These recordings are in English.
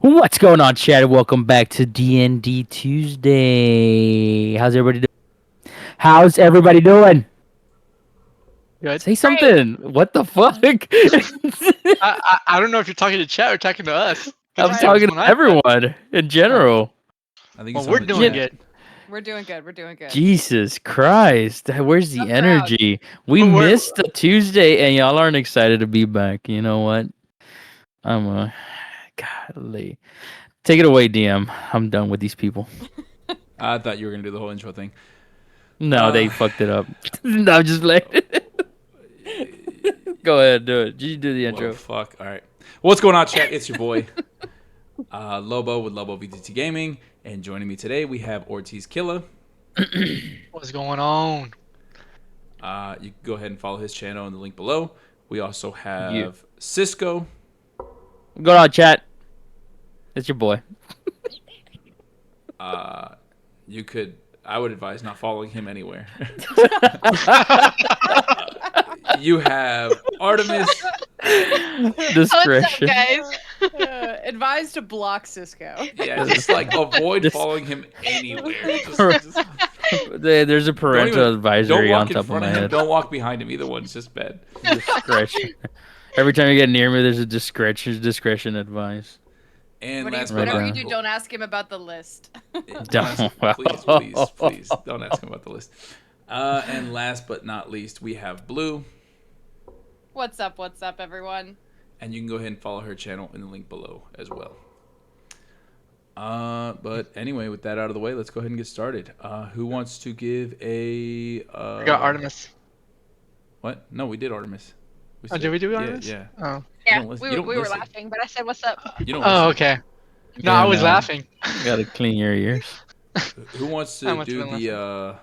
What's going on, chat? Welcome back to D&D Tuesday. How's everybody doing? Good. Say Great. something. What the fuck? I don't know if you're talking to chat or talking to us. Because I'm Right. that was talking to when I thought. everyone in Oh, general. I think well, it's we're on the doing chat. good. We're doing good. We're doing good. Jesus Christ. Where's the I'm proud. energy? We We're missed a Tuesday and y'all aren't excited to be back. You know what? I'm Golly. Take it away, DM. I'm done with these people. I thought you were gonna do the whole intro thing. No, they fucked it up. No, I'm just playing. Go ahead, do it. You do the Well, intro. fuck. All right. What's going on, chat? It's your boy Lobo with Lobo VTT Gaming, and joining me today we have OrtizxKilla. what's going on? You can go ahead and follow his channel in the link below. We also Yeah. have Cisco. Go on, chat. It's your boy. You could. I would advise not following him anywhere. You have Artemis. What's up, Discretion. guys? Advised to block Cisco. Yeah, just like avoid following him anywhere. There's a parental advisory don't on walk in top of front my of him. head. Don't walk behind him. Either one's just bad. Discretion. Every time you get near me, there's a discretion advice. And Whatever last but whatever not you do, don't ask him about the list. please don't ask him about the list. And last but not least, we have Blue, What's up, everyone? and you can go ahead and follow her channel in the link below as well. But anyway, with that out of the way, let's go ahead and get started. Who wants to give a? We got Artemis. What? No, we did Artemis. Oh, did we do Artemis? Yeah. Oh. Yeah, don't listen- we you were, don't we were listen. laughing, but I said, "What's up?" You don't. Oh, listen. okay. No, Yeah, I was no. laughing. Gotta clean your ears. Who wants I to must do have been the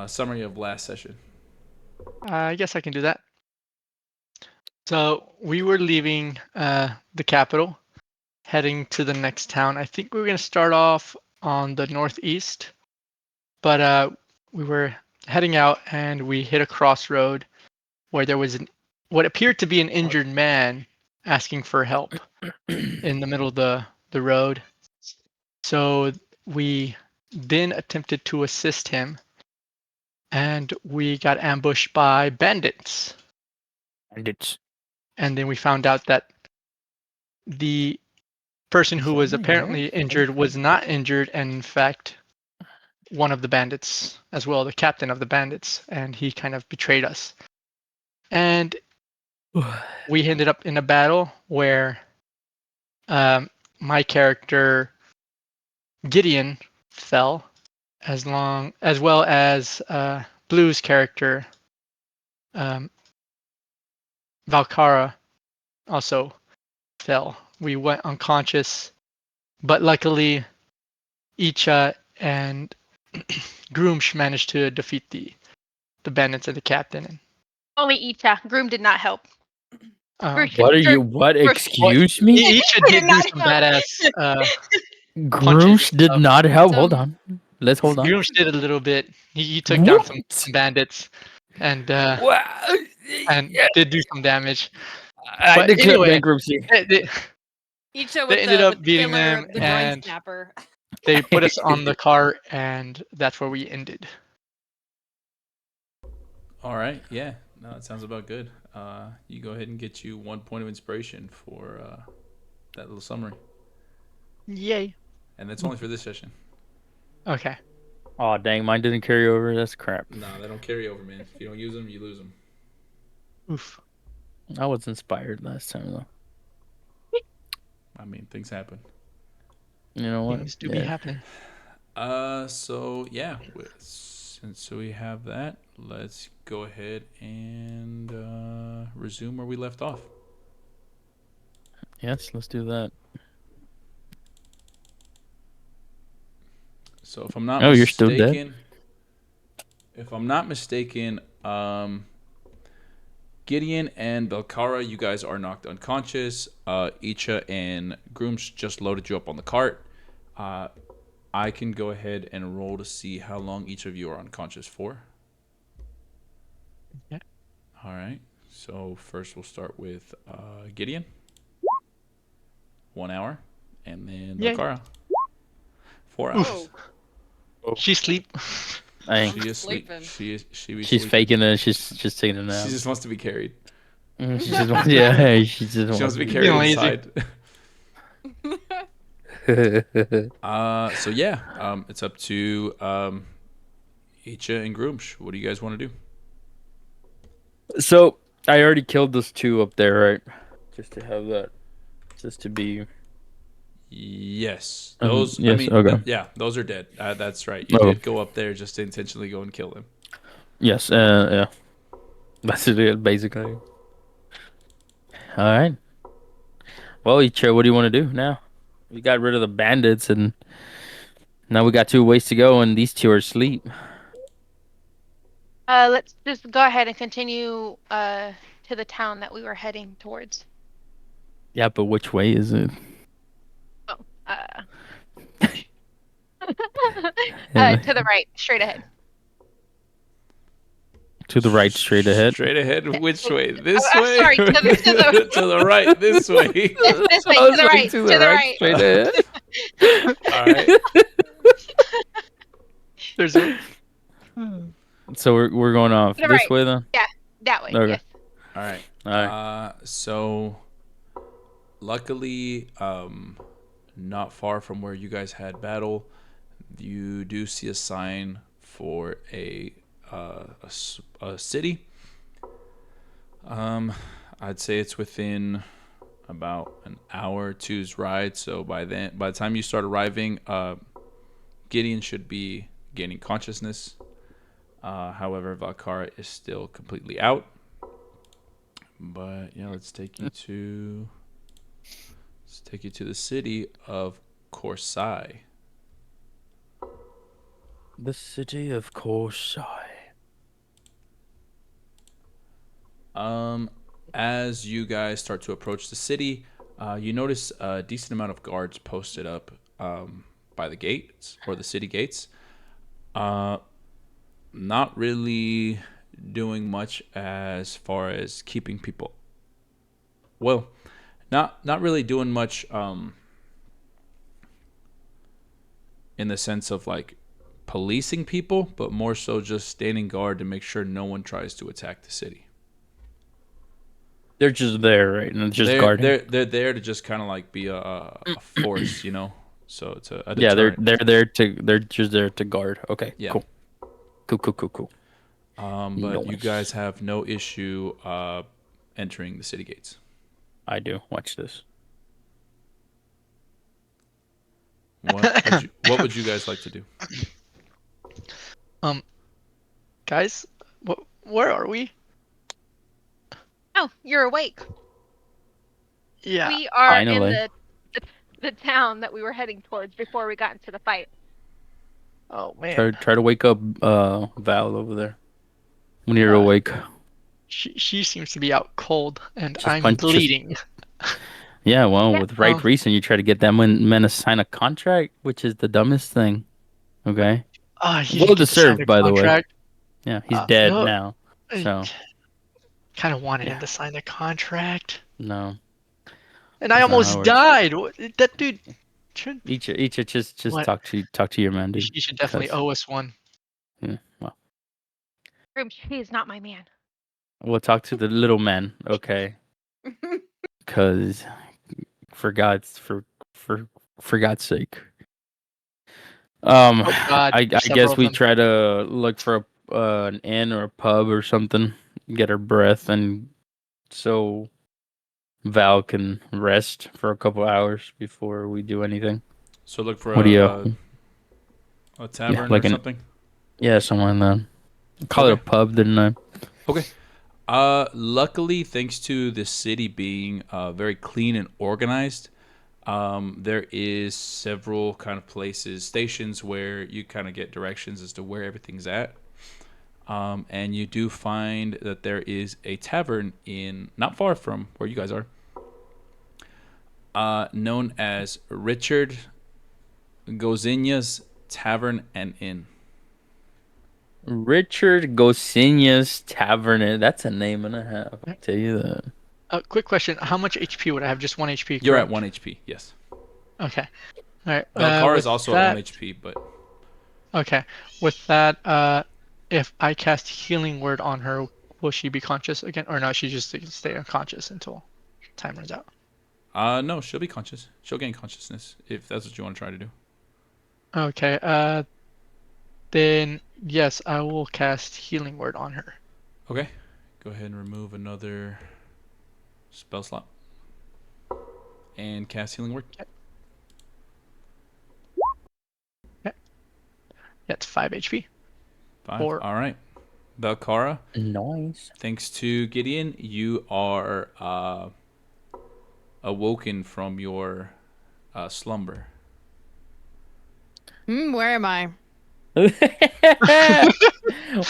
summary of last session? I guess I can do that. So we were leaving the capital, heading to the next town. I think we were going to start off on the northeast, but we were heading out and we hit a crossroad where there was what appeared to be an injured man asking for help in the middle of the road. So we then attempted to assist him, and we got ambushed by bandits. And it's And then we found out that the person who was apparently injured was not injured, and in fact one of the bandits as well, the captain of the bandits, and he kind of betrayed us. And we ended up in a battle where my character Gideon fell, as well as Blue's character Valkara also fell. We went unconscious, but luckily Icha and Groomsh managed to defeat the bandits and the captain. Only Icha. Groom did not help. And, what are you? What? Excuse me? Icha did do some badass Groosh did stuff. not help. Hold on. Let's hold on. Groomsh did a little bit. He took down some bandits and did do some damage. I But declare anyway, bankruptcy. Icha They with ended the, up with the beating killer, them, the groin and snapper. they put us on the cart, and that's where we ended. All right. Yeah. No, that sounds about good. You go ahead and get you 1 point of inspiration for that little summary, Yay. and that's only for this session. Okay. Oh dang, mine didn't carry over. That's crap. No, they don't carry over, man. If you don't use them, you lose them. Oof. I was inspired last time though. I mean, things happen. You know what? Things do be happening. So yeah, since we have that, let's go ahead and resume where we left off. Yes, let's do that. So if I'm not Oh, mistaken, you're still dead? If I'm not mistaken, Gideon and Belkara, you guys are knocked unconscious. Icha and Grooms just loaded you up on the cart. I can go ahead and roll to see how long each of you are unconscious for. Yeah. All right. So first we'll start with Gideon. 1 hour. And then Yay. Valkara. 4 Oof. hours. She sleep. I She is sleeping. She be she's sleeping. faking it. She's just taking a nap. She just wants to be carried. She just wants, yeah, she just She wants to be Being carried lazy. inside. So yeah, it's up to Icha and Groomsh. What do you guys want to do? So I already killed those two up there, right? Just to have that, just to be. Yes, those. I Yes. mean, Okay. yeah, those are dead. That's right. You Oh. did go up there just to intentionally go and kill them. Yes. Yeah. That's it, basically. All right. Well, Icho, what do you want to do now? We got rid of the bandits, and now we got 2 ways to go, and these 2 are asleep. Let's just go ahead and continue to the town that we were heading towards. Yeah, but which way is it? Oh, to the right, straight ahead. To the right, straight ahead. Straight ahead. Which way? This I'm way. sorry, to the- To the right. This way. This way, I to was the like, right, to the right, straight ahead. All right. There's a So we're going off To the this right. way then. That way. Okay. Yes. All right. All right. So luckily, not far from where you guys had battle, you do see a sign for a city. I'd say it's within about an hour or two's ride. So by the time you start arriving, Gideon should be gaining consciousness. However, Valkara is still completely out. But yeah, let's take you to the city of Corsia. The city of Corsia. As you guys start to approach the city, you notice a decent amount of guards posted up by the gates or the city gates. Not really doing much as far as keeping people. Well, not really doing much in the sense of like policing people, but more so just standing guard to make sure no one tries to attack the city. They're just there, right? And just guarding. They're there to just kind of like be a force, you know. So it's a Yeah, deterrent. they're just there to guard. Okay, Yeah. cool. But you Nice. guys have no issue entering the city gates. I do. Watch this. What would you guys like to do? guys. Where are we? Oh, you're awake. Yeah. We are Finally. in the town that we were heading towards before we got into the fight. Oh man. Try to wake up Val over there when you're awake. She seems to be out cold, and Just I'm punch- just- bleeding. Yeah, well, Yeah. with right reason, you try to get that man to sign a contract, which is the dumbest thing. Okay. He Well didn't get to sign deserved, a by the way. contract. Yeah, he's dead no. now. So Kind of wanted him Yeah. to sign the contract, no. and I That's not how it almost works. died. That dude. Each just What? talk to your man, dude. He should definitely 'cause- owe us one. Yeah, well, Grim, he is not my man. we'll talk to the little man, okay? Because for God's sake. Oh God, I there's several guess of we them. try to look for an inn or a pub or something, get our breath, and so Val can rest for a couple hours before we do anything. So look for What do you? a tavern like or an- something. Yeah, something like that. Call it a Okay. pub, didn't I? Okay. Luckily, thanks to the city being very clean and organized, there is several kind of places, stations where you kind of get directions as to where everything's at. And you do find that there is a tavern not far from where you guys are, known as Richard Gozinya's Tavern and Inn. Richard Gosinya's Tavern. That's a name and a half. I'll tell you that. Quick question: how much HP would I have? Just 1 HP. You're at correct? 1 HP, yes. Okay. All right. Belcara is With also at 1 that, HP, but okay. With that, if I cast Healing Word on her, will she be conscious again, or no? She just stay unconscious until time runs out. no, she'll be conscious. She'll gain consciousness if that's what you want to try to do. Okay. Then yes, I will cast Healing Word on her. Okay, go ahead and remove another spell slot and cast Healing Word. Okay. That's 5 HP. 5. Or All right, Belcara. Nice. Thanks to Gideon, you are awoken from your slumber. Where am I?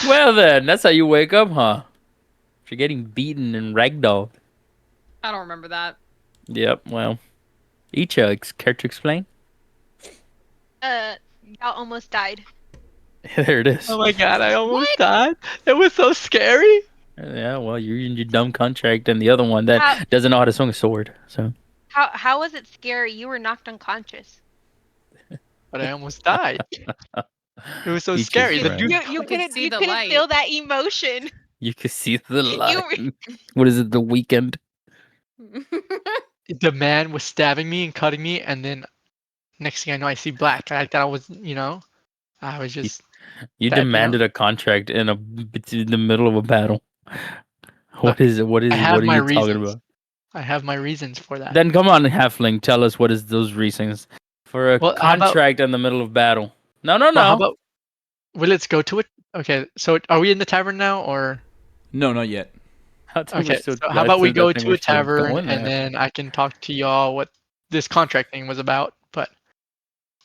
Well then, that's how you wake up, huh? If you're getting beaten and ragdolled. I don't remember that. Yep, well. Icha, care to explain? Y'all almost died. There it is. oh my god, I almost What? died. It was so scary. Yeah, well, you're in your dumb contract, and the other one that How doesn't know how to swing a sword. So how was it scary? You were knocked unconscious. But I almost died. It was so Icha's scary. You The friend. dude. you could couldn't see you the couldn't light. feel that emotion. You can see the You light. were, What is it? The weekend? The man was stabbing me and cutting me, and then next thing I know, I see black. I thought I was, I was You, just you that, demanded a contract in the middle of a battle. What Look, is it? What I is? What have are my you talking reasons. about? I have my reasons for that. Then come on, Halfling, tell us what is those reasons for a Well, how about, contract in the middle of battle? No, no, well, how no. about, well, let's go to it. Okay, so are we in the tavern now, or? No, not yet. Okay, so how I about we still go think to we're a still tavern, going and there. then I can talk to y'all what this contract thing was about. But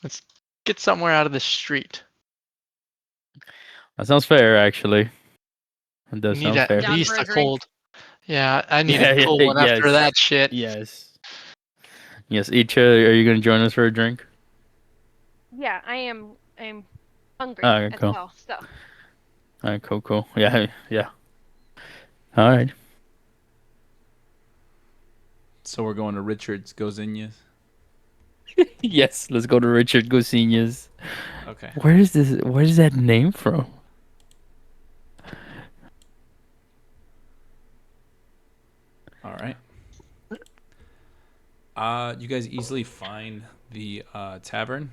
let's get somewhere out of the street. That sounds fair, actually. It We does need sound at fair. Down for least a a drink. cold. Yeah, I need a Yeah, yeah, cold one after yes, that shit. yes, yes. Icha, are you gonna join us for a drink? yeah, I'm hungry Alright, as cool. well. So Alright, cool, cool. Yeah, yeah. All right. So we're going to Richard's Gozinya's. Yes, let's go to Richard Gosinia's. Okay. Where is this? Where's that name from? All right. You guys easily find the tavern,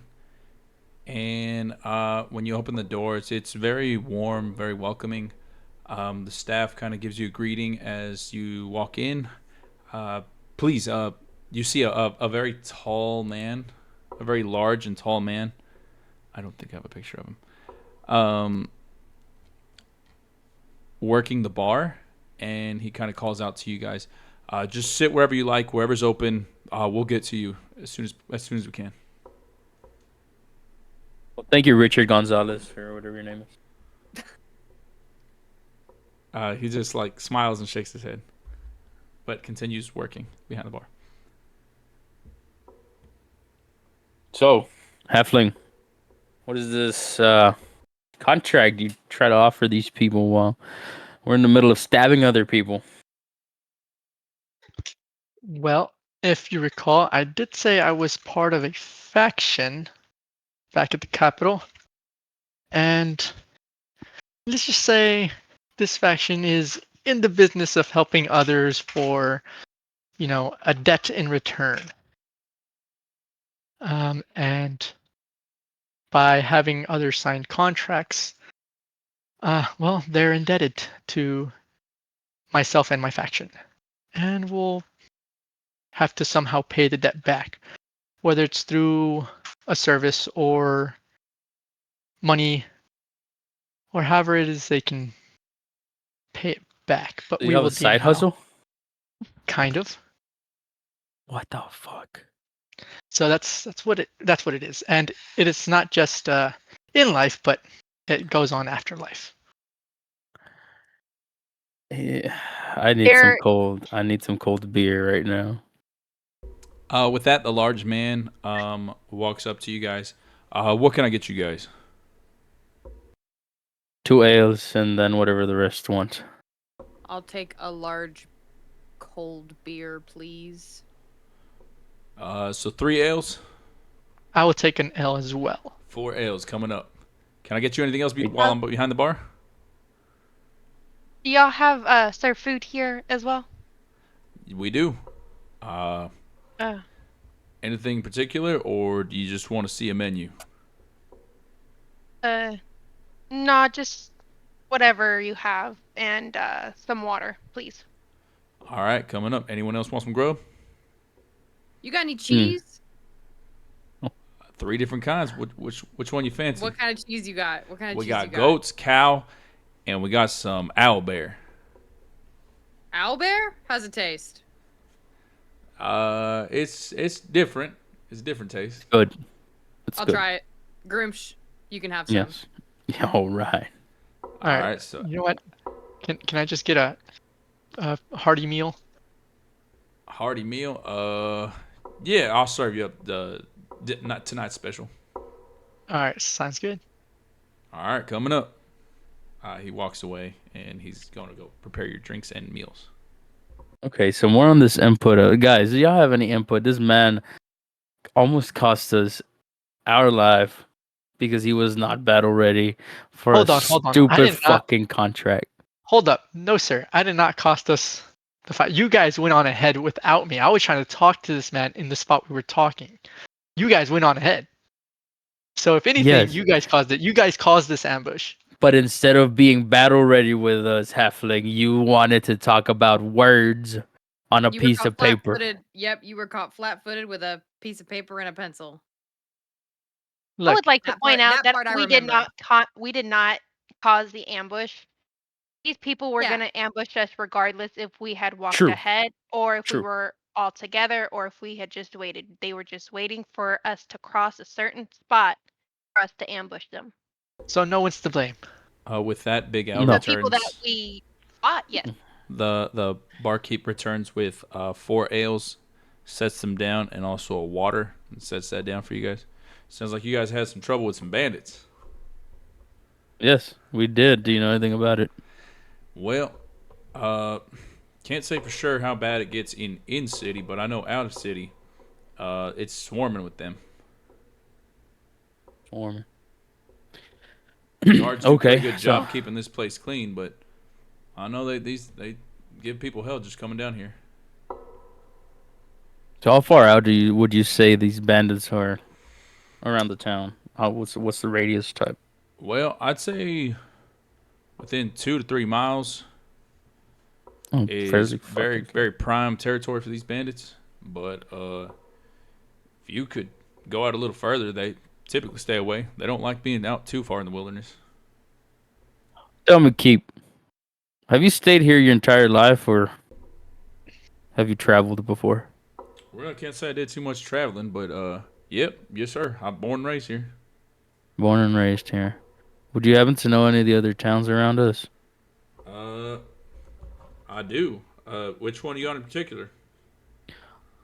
and when you open the doors, it's very warm, very welcoming. The staff kind of gives you a greeting as you walk in. Please, you see a very tall man, a very large and tall man. I don't think I have a picture of him. Working the bar, and he kind of calls out to you guys. Just sit wherever you like, wherever's open. We'll get to you as soon as we can. Well, thank you, Richard Gonzalez, or whatever your name is. He just like smiles and shakes his head, but continues working behind the bar. So, Halfling, what is this contract you try to offer these people while we're in the middle of stabbing other people? Well, if you recall, I did say I was part of a faction back at the capital, and let's just say this faction is in the business of helping others for, a debt in return. And by having others sign contracts, well, they're indebted to myself and my faction, and we'll have to somehow pay the debt back, whether it's through a service or money or however it is they can pay it back. But Do you we have will a deem side how, hustle? kind of. What the fuck? So that's what it is, and it is not just in life, but it goes on after life. Yeah, I need some there cold. I need some cold beer right now. With that, the large man walks up to you guys. What can I get you guys? 2 ales and then whatever the rest want. I'll take a large cold beer, please. So 3 ales. I will take an L as well. 4 L's coming up. Can I get you anything else Wait. while I'm behind the bar? Do y'all have serve food here as well? We do. Uh, Uh, Anything in particular, or do you just want to see a menu? uh, no, just whatever you have and some water, please. All right, coming up. Anyone else want some grub? You got any Mm. cheese? 3 different kinds. Which one you fancy? What kind of cheese you got? What kind of We cheese you got got? goats, cow, and we got some owl bear. Owlbear? How's it taste? It's different. It's a different taste. Good. It's I'll good. try it. Groomsh, you can have some. Yes. Yeah, all right. All All right. right, so You know what? Can I just get a hearty meal? hearty meal. Yeah, I'll serve you up the not tonight's special. All right, sounds good. All right, coming up. He walks away and he's going to go prepare your drinks and meals. Okay, so more on this input. Guys, do y'all have any input? This man almost cost us our life because he was not battle ready for Hold a on, hold on. I stupid did not. fucking contract. Hold up. No, sir. I did not cost us the fight. You guys went on ahead without me. I was trying to talk to this man in the spot we were talking. You guys went on ahead. So if anything, Yes. you guys caused it. You guys caused this ambush. But instead of being battle ready with us, Halfling, you wanted to talk about words on a You were piece caught of paper. flat-footed. Yep, you were caught flat-footed with a piece of paper and a pencil. I Look, would like to That point part, out that that part I we did remember. not cause the ambush. These people were Yeah. gonna ambush us regardless if we had walked True. ahead or if we True. were all together or if we had just waited. They were just waiting for us to cross a certain spot for us to ambush them. so no one's to blame. With that, Big Al No. The people that returns. we fought, yes. The barkeep returns with 4 ales, sets them down, and also a water, and sets that down for you guys. Sounds like you guys had some trouble with some bandits. Yes, we did. Do you know anything about it? Well, can't say for sure how bad it gets in city, but I know out of city, it's swarming with them. Form. Guards do a pretty Okay, good so job keeping this place clean, but I know they give people hell just coming down here. how far out would you say these bandits are around the town? What's the radius type? Well, I'd say within 2 to 3 miles Oh, is fairly very fucking. very prime territory for these bandits. But if you could go out a little further, they typically stay away. They don't like being out too far in the wilderness. Tell me, Keep. Have you stayed here your entire life, or have you traveled before? Well, I can't say I did too much traveling, but yep, yes sir. I'm born and raised here. Born and raised here. Would you happen to know any of the other towns around us? Uh, I do. Which one you got in particular?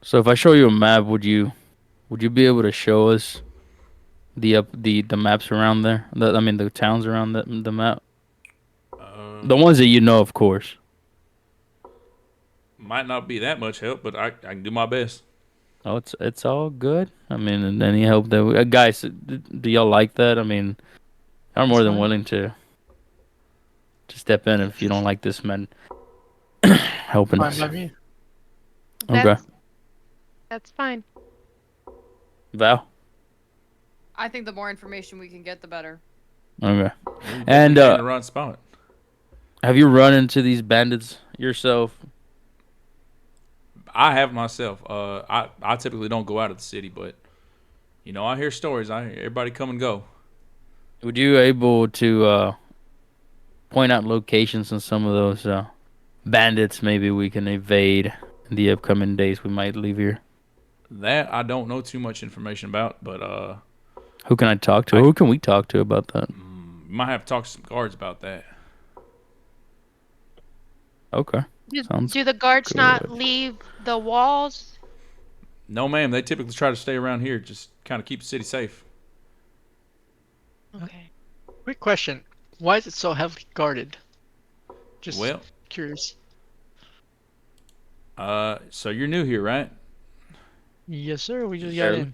So if I show you a map, would you be able to show us the maps around there? I mean the towns around the map. The ones that you know, of course. Might not be that much help, but I can do my best. Oh, it's all good. I mean, and any help that guys, do y'all like that? I mean, I'm more That's than fine. willing to step in if you don't like this man helping Fine us. by me. Okay, That's fine. Val. I think the more information we can get, the better. Okay, Well, you and definitely in the right spot. have you run into these bandits yourself? I have myself. I typically don't go out of the city, but I hear stories. I hear everybody come and go. Would you able to point out locations on some of those bandits? Maybe we can evade in the upcoming days. We might leave here. That I don't know too much information about, but Who can I talk to? I- Who can we talk to about that? we might have to talk to some guards about that. Okay. Do, Sounds do the guards not good. leave the walls? No, ma'am. They typically try to stay around here, just kind of keep the city safe. Okay. Quick question. Why is it so heavily guarded? Just Well, curious. so you're new here, right? Yes, sir. We just got Barely. in.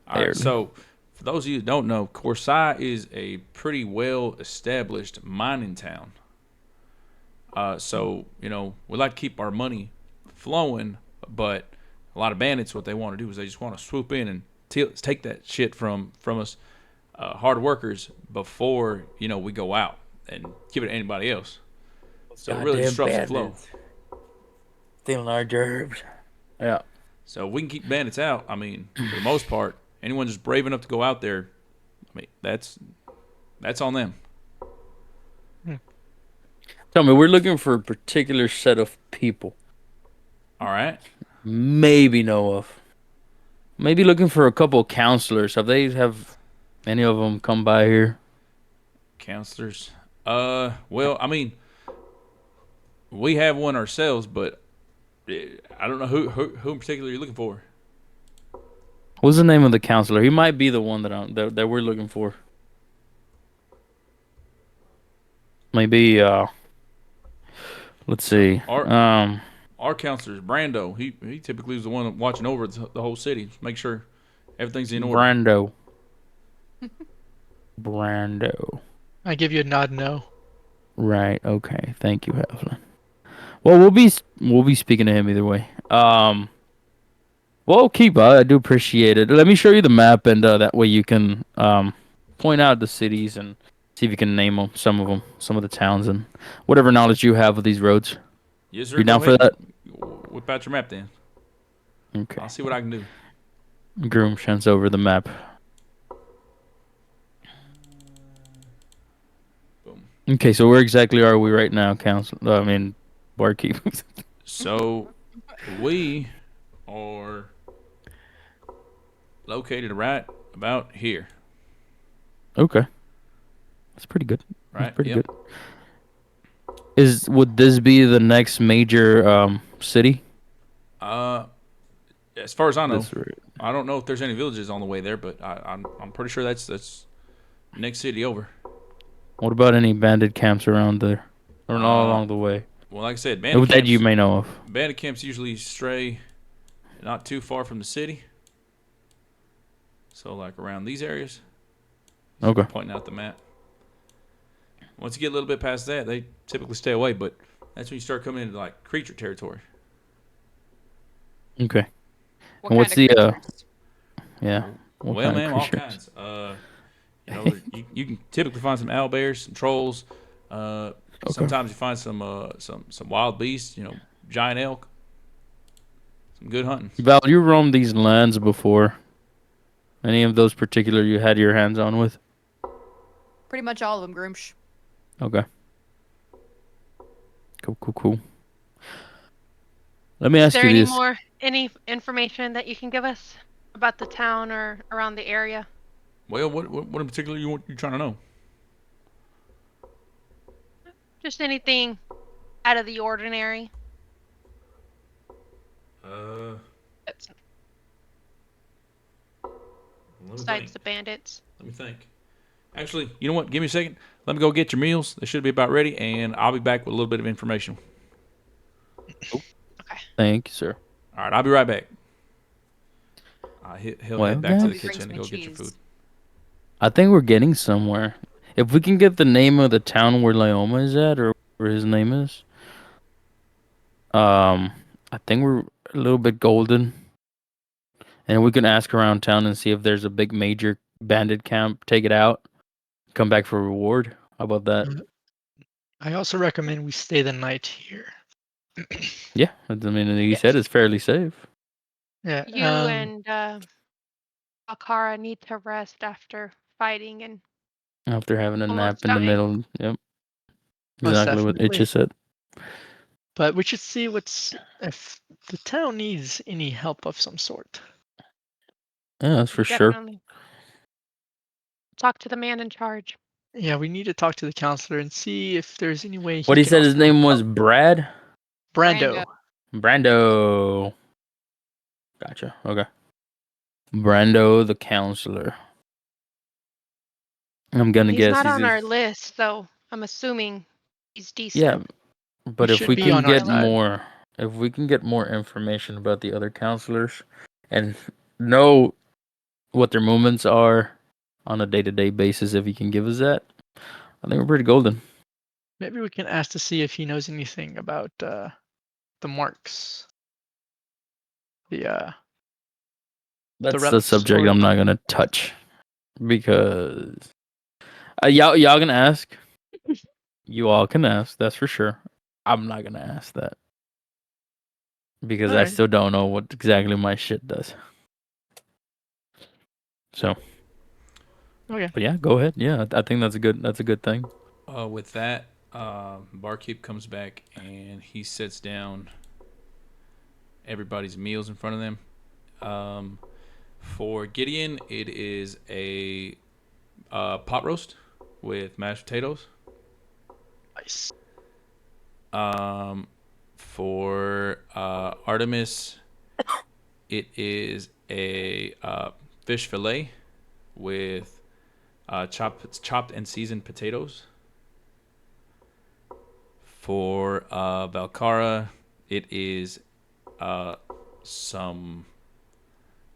All right. Barely. So, for those of you who don't know, Corsia is a pretty well established mining town. So we like to keep our money flowing, but a lot of bandits, what they want to do is they just want to swoop in and take that shit from us, hard workers, before we go out and give it to anybody else. So it really Goddamn disrupts the flow. bandits. Stealing our gerbs. Yeah. So if we can keep bandits out, I mean, for the most part, anyone just brave enough to go out there, I mean, that's on them. Tell me, we're looking for a particular set of people. All right. Maybe know of. Maybe looking for a couple of counselors. Have any of them come by here? Counselors. Well, I mean, we have one ourselves, but I don't know who in particular you're looking for. What's the name of the counselor? He might be the one that we're looking for. Maybe let's see. Our counselor is Brando. He typically is the one watching over the whole city, make sure everything's in order. Brando. Brando. I give you a nod no. Right. Okay. Thank you, Heflin. Well, we'll be speaking to him either way. Well, I do appreciate it. Let me show you the map, and that way you can point out the cities and see if you can name them, some of the towns, and whatever knowledge you have of these roads. Yes, sir. You Go down for ahead that? and whip out your map then. Okay. I'll see what I can do. Groom sends over the map. Boom. Okay, so where exactly are we right now, Council? I mean, barkeep. So we are located right about here. Okay, that's pretty good. Right. That's pretty Yep. good. Would this be the next major city? As far as I know, This route. I don't know if there's any villages on the way there, but I'm pretty sure that's next city over. What about any bandit camps around there, or all along the way? Well, like I said, That you may know of. bandit camps usually stray not too far from the city. So like around these areas. Okay. Pointing out the map. Once you get a little bit past that, they typically stay away, but that's when you start coming into like creature territory. Okay. What And what's kind the of creatures? yeah? What Well, kind of man, all creatures? kinds. You can typically find some owlbears, some trolls. Sometimes you find some wild beasts. Giant elk. Some good hunting. Val, you roamed these lands before. Any of those particular you had your hands on with? Pretty much all of them, Groomsh. Okay. Cool. Let me Is ask there you any information that you can give us about the town or around the area? Well, what in particular you trying to know? Just anything out of the ordinary. Let me Besides think. the bandits. Let me think. Actually, you know what? Give me a second. Let me go get your meals. They should be about ready, and I'll be back with a little bit of information. Okay. Thank you, sir. All right, I'll be right back. He'll Well, head back to then. the kitchen and go get your food. I think we're getting somewhere. If we can get the name of the town where Leoma is at, or where his name is, I think we're a little bit golden. And we can ask around town and see if there's a big major bandit camp. Take it out, come back for a reward. How about that? I also recommend we stay the night here. Yeah, I mean, he Yes. said it's fairly safe Yeah. You and Akara need to rest after fighting and after having a nap almost in the dying. middle. Yep, Most exactly what definitely. Itcha said. But we should see if the town needs any help of some sort. Yeah, that's for sure. Definitely. Talk to the man in charge. Yeah, we need to talk to the counselor and see if there's any way What he he can said his also name was help. Brad. Brando. Brando. Gotcha. Okay. Brando, the counselor. I'm gonna He's guess not he's on our list, so I'm assuming he's decent. yeah. But He if should we be can on our get side. more information about the other counselors, and no what their movements are on a day-to-day basis. If you can give us that, I think we're pretty golden. Maybe we can ask to see if he knows anything about the marks, the That's the relics, subject or I'm not gonna touch because y'all gonna ask. You all can ask. That's for sure. I'm not gonna ask that because all I right. still don't know what exactly my shit does. So, Okay. but yeah, go ahead. Yeah, I think that's a good thing. With that, barkeep comes back and he sets down everybody's meals in front of them. For Gideon, it is a pot roast with mashed potatoes. Nice. For Artemis, it is a fish fillet with chopped and seasoned potatoes. For Valcara, it is some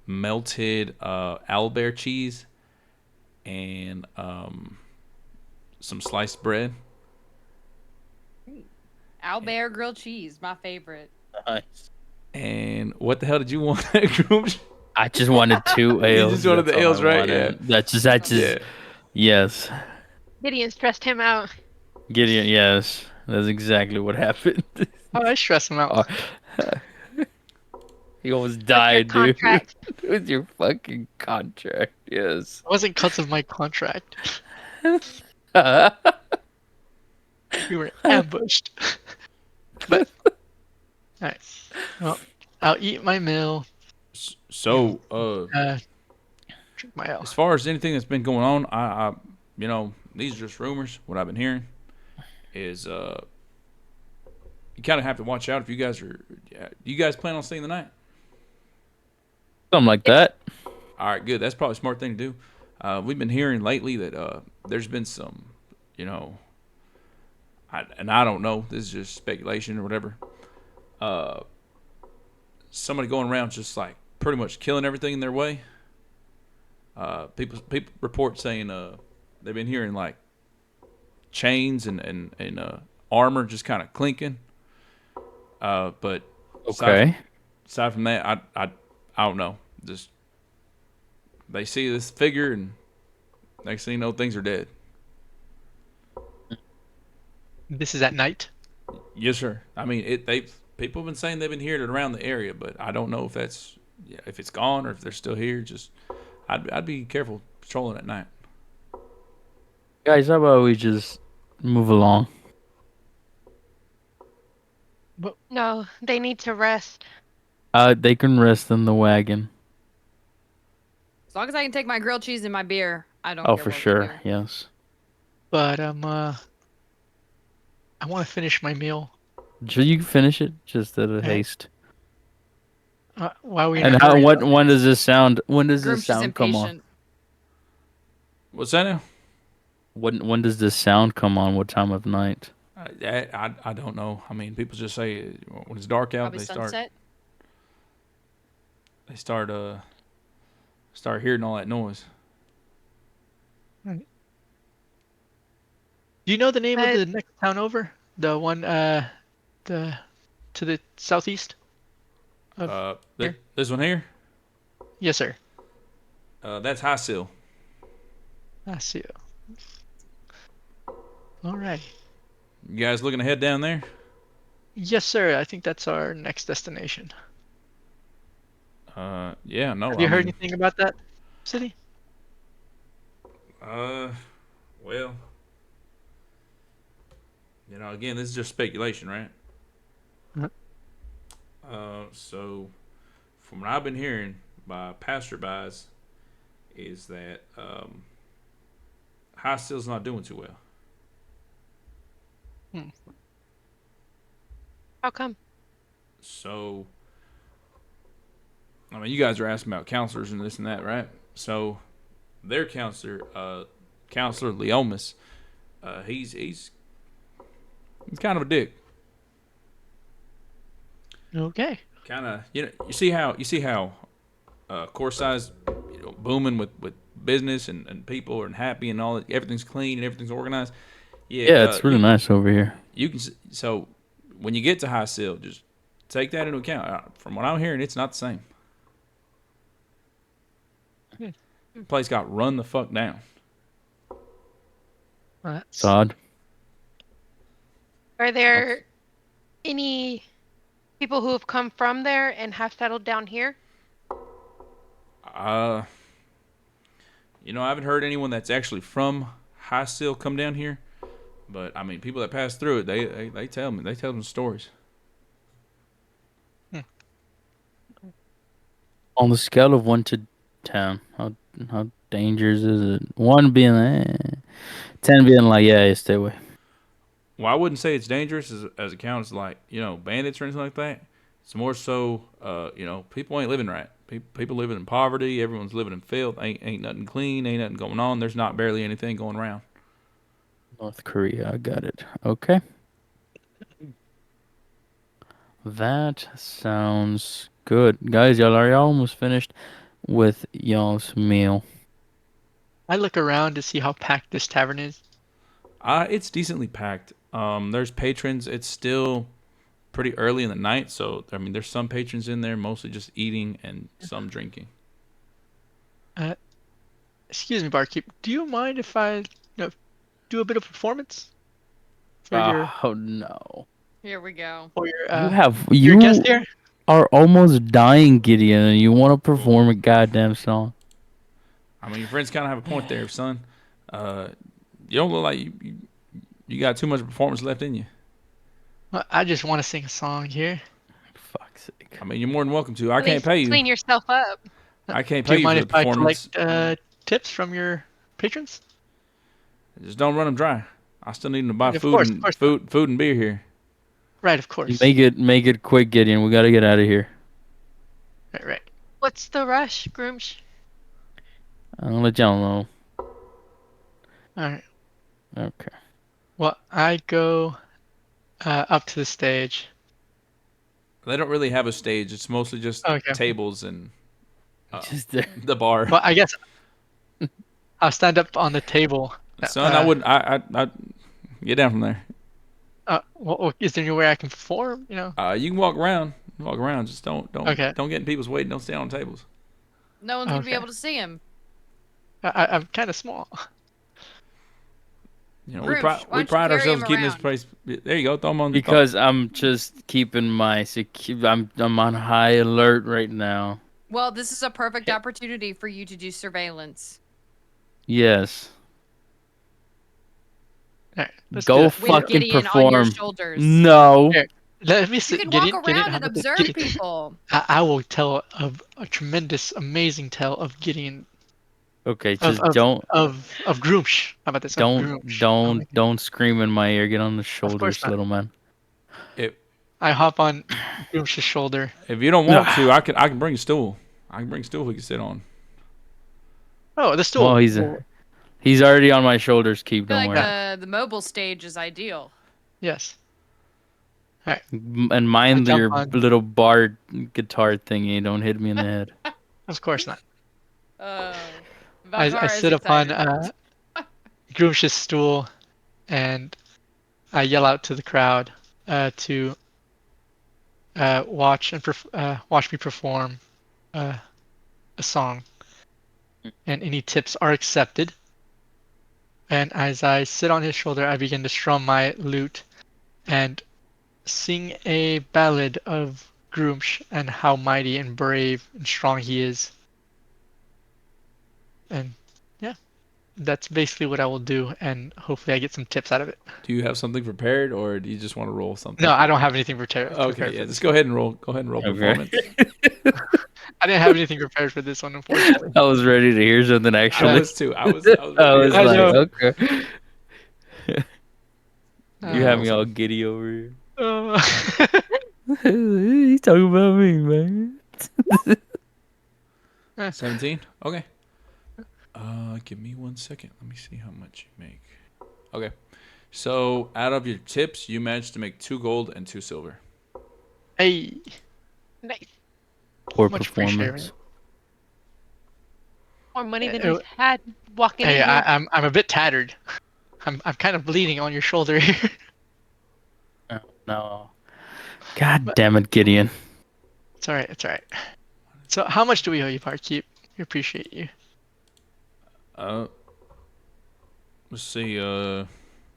melted owlbear cheese and some sliced bread. Owlbear grilled cheese, my favorite. Nice. And what the hell did you want that group? I just wanted two You ales. just wanted That's the all I ales, right? Yeah. wanted. That's just Yeah. yes. Gideon stressed him out. Gideon, yes. That's exactly what happened. Oh, I stress him out. He almost With your died, dude. contract. With your fucking contract, yes. It wasn't because of my contract. We were ambushed. But all right. Well, I'll eat my meal and So, drink my ale. as far as anything that's been going on, these are just rumors. What I've been hearing is, you kind of have to watch out if you guys are. Yeah, you guys plan on staying the night? Something like Yes. that. All right, good. That's probably a smart thing to do. We've been hearing lately that there's been some, you know, I don't know. This is just speculation or whatever. Uh, Somebody going around just like pretty much killing everything in their way. People report saying they've been hearing like chains and armor just kind of clinking. But Okay. aside from that, I don't know. Just they see this figure and next thing you know, things are dead. This is at night. Yes, sir. I mean, people have been saying they've been hearing it around the area, but I don't know if that's if it's gone or if they're still here. Just I'd be careful patrolling at night. Guys, how about we just move along? But No, they need to rest. They can rest in the wagon. As long as I can take my grilled cheese and my beer, I don't Oh, care for what we sure. do. Yes. I want to finish my meal. So you can finish it just at a All right. haste. Why are we in And a how? hurry What? about When this? does this sound? When does this Groom's just sound come on? impatient. What's that now? When does this sound come on? What time of night? I don't know. I mean, people just say when it's dark out, Probably sunset. they start hearing all that noise. Do you know the name of Uh, the next town over? The one the to the southeast of here? This one here, Yes, sir. that's High Seal. I see you. All right. You guys looking to head down there? Yes, sir. I think that's our next destination. Yeah, no. Have you I heard mean, anything about that city? well, again, this is just speculation, right? Uh-huh. So from what I've been hearing by passerbys, is that High Seal's not doing too well. How come? So, I mean, you guys are asking about counselors and this and that, right? So, their counselor, Counselor Leomas, he's kind of a dick. Okay. Kind of, you see how Corsia's, booming with business and people and happy and all that. Everything's clean and everything's organized. Yeah, Yeah, it's really nice over here. you can. So when you get to High Seal, just take that into account. From what I'm hearing, it's not the same. The place got run the fuck down. It's odd. Are there any people who have come from there and have settled down here? I haven't heard anyone that's actually from High Seal come down here, but I mean, people that pass through it, they tell me, they tell them stories. On the scale of 1 to 10, how dangerous is it? 1 being 10 being like, yeah, stay away. Well, I wouldn't say it's dangerous as it counts like bandits or anything like that. It's more so, people ain't living right. People living in poverty. Everyone's living in filth. Ain't nothing clean. Ain't nothing going on. There's not barely anything going around. North Korea, I got it. Okay. That sounds good. Guys, y'all are y'all almost finished with y'all's meal. I look around to see how packed this tavern is. It's decently packed. There's patrons. It's still pretty early in the night, so I mean, there's some patrons in there, mostly just eating and some drinking. Excuse me, barkeep. Do you mind if I do a bit of performance for your Oh no. Here we go. your guest here? are almost dying, Gideon, and you want to perform a goddamn song. I mean, your friends kind of have a point there, son. You don't look like you got too much performance left in you. Well, I just want to sing a song here. Fuck's sake. I mean, you're more than welcome to. I At can't least pay you. clean yourself up. I can't Do pay you you for mind the if I performance. collect tips from your patrons? Just don't run them dry. I still need them to buy Of food course, and of course. food and beer here. Right, of course. Make it quick, Gideon. We gotta get out of here. Right. What's the rush, Groomsh? I'll let y'all know. All right. Okay. Well, I go up to the stage. They don't really have a stage. It's mostly just Okay. tables and Just there. the bar. Well, I guess I'll stand up on the table. Son, I wouldn't. I get down from there. Well, is there any way I can perform? You can walk around. Walk around. Just don't Okay. get in people's way. Don't stand on tables. No one's gonna be Okay. able to see him. I'm kind of small. We Roosh, pride why don't you ourselves carry in him keeping this around? place. There you go. Throw them on. Because I'm just keeping my I'm on high alert right now. Well, this is a perfect opportunity for you to do surveillance. Yes. All right, let's Go do that. With fucking Gideon on your perform. shoulders. No. Here, let me You sit. can Get walk in. around How and about this? observe Get in. people. I will tell a tremendous, amazing tale of Gideon Okay, of just of don't of Groomsh. How about this? Of Groomsh. Oh my God. don't scream in my ear. Get on the Of course shoulders, not. little man. I hop on Groomsh's shoulder. If you don't want to, I can bring a stool. I can bring a stool we can sit on. Oh, the stool. Well, he's already on my shoulders. Keep, I feel don't like worry. the mobile stage is ideal. Yes. And I mind jump your on. little bar guitar thingy. Don't hit me in the head. Of course not. Oh, I Valkar is sit upon excited. Groomsh's stool, and I yell out to the crowd to watch me perform a song, and any tips are accepted. And as I sit on his shoulder, I begin to strum my lute and sing a ballad of Groomsh and how mighty and brave and strong he is. And yeah, that's basically what I will do, and hopefully I get some tips out of it. Do you have something prepared, or do you just want to roll something? No, I don't have anything prepared Okay, yeah, for just this. go ahead and roll. Go ahead and roll Okay. performance. I didn't have anything prepared for this one, unfortunately. I was ready to hear something I actually. was too. I was. I was. I ready was to I like, know. okay. You have me all Awesome. giddy over here. Uh, He's talking about me, man. 17. Okay. Give me 1 second. Let me see how much you make. Okay. So out of your tips, you managed to make 2 gold and 2 silver. hey, Nice. Poor much appreciated. performance. More money than Uh, he's had walking Hey, in here. I'm a bit tattered. I'm kind of bleeding on your shoulder here. Oh, no. God But damn it, Gideon. it's all right. It's all right. So how much do we owe you, barkeep? We appreciate you. Uh, let's see.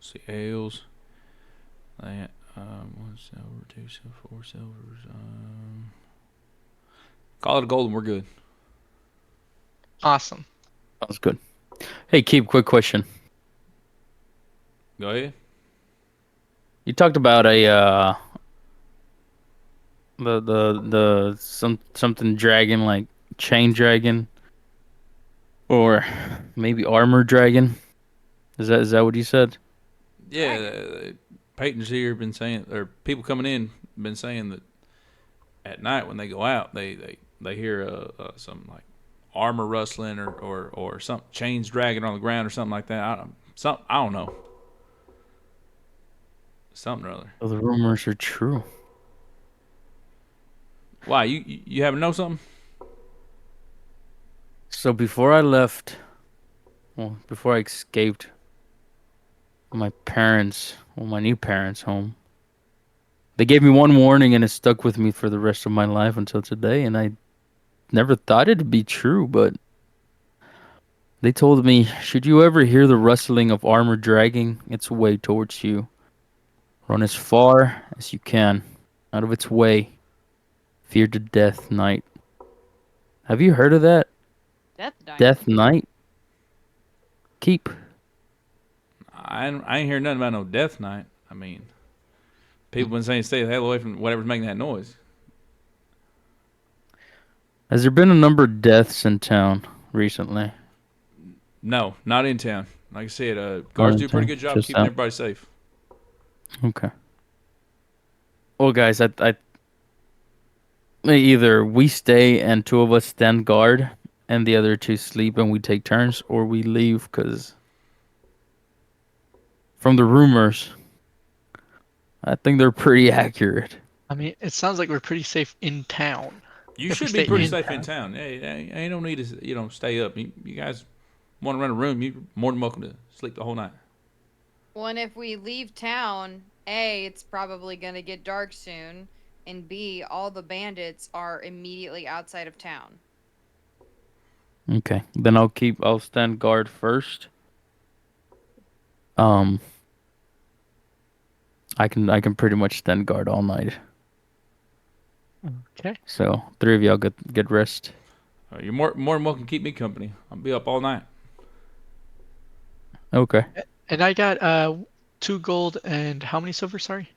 See ales. That one silver, two silver, four silvers. Call it a gold and we're good. Awesome. That was good. Hey, Keep, quick question. Go ahead. You talked about a something dragon, like chain dragon or maybe armor dragon. Is that what you said? Yeah, Dragon. Peyton's here been saying, or people coming in been saying that at night when they go out, they hear some like armor rustling or some chains dragging on the ground or something like that. I don't know. Something or other. Oh, the rumors are true. Why you haven't know something? So before I left, well, before I escaped my parents, well, my new parents' home, they gave me one warning and it stuck with me for the rest of my life until today. And I never thought it'd be true, but they told me, should you ever hear the rustling of armor dragging its way towards you, run as far as you can out of its way. Fear to death night. Have you heard of that? Death Knight. Death night? Keep. I ain't hearing nothing about no death night. I mean, people been saying stay the hell away from whatever's making that noise. Has there been a number of deaths in town recently? No, not in town. Like I said, Not guards in do a pretty town. good job Just keeping out. everybody safe. Okay. Well, guys, I either we stay and two of us stand guard, and the other two sleep and we take turns, or we leave because from the rumors, I think they're pretty accurate. I mean, it sounds like we're pretty safe in town. You If we should be stay pretty in safe in town. town. Hey, ain't no need to stay up. You guys want to rent a room? You're more than welcome to sleep the whole night. Well, and if we leave town, A, it's probably gonna get dark soon, and B, all the bandits are immediately outside of town. Okay, then I'll stand guard first. Um, I can pretty much stand guard all night. Okay. So three of y'all get rest. You're more than welcome to keep me company. I'll be up all night. Okay. And I got 2 gold and how many silver? Sorry.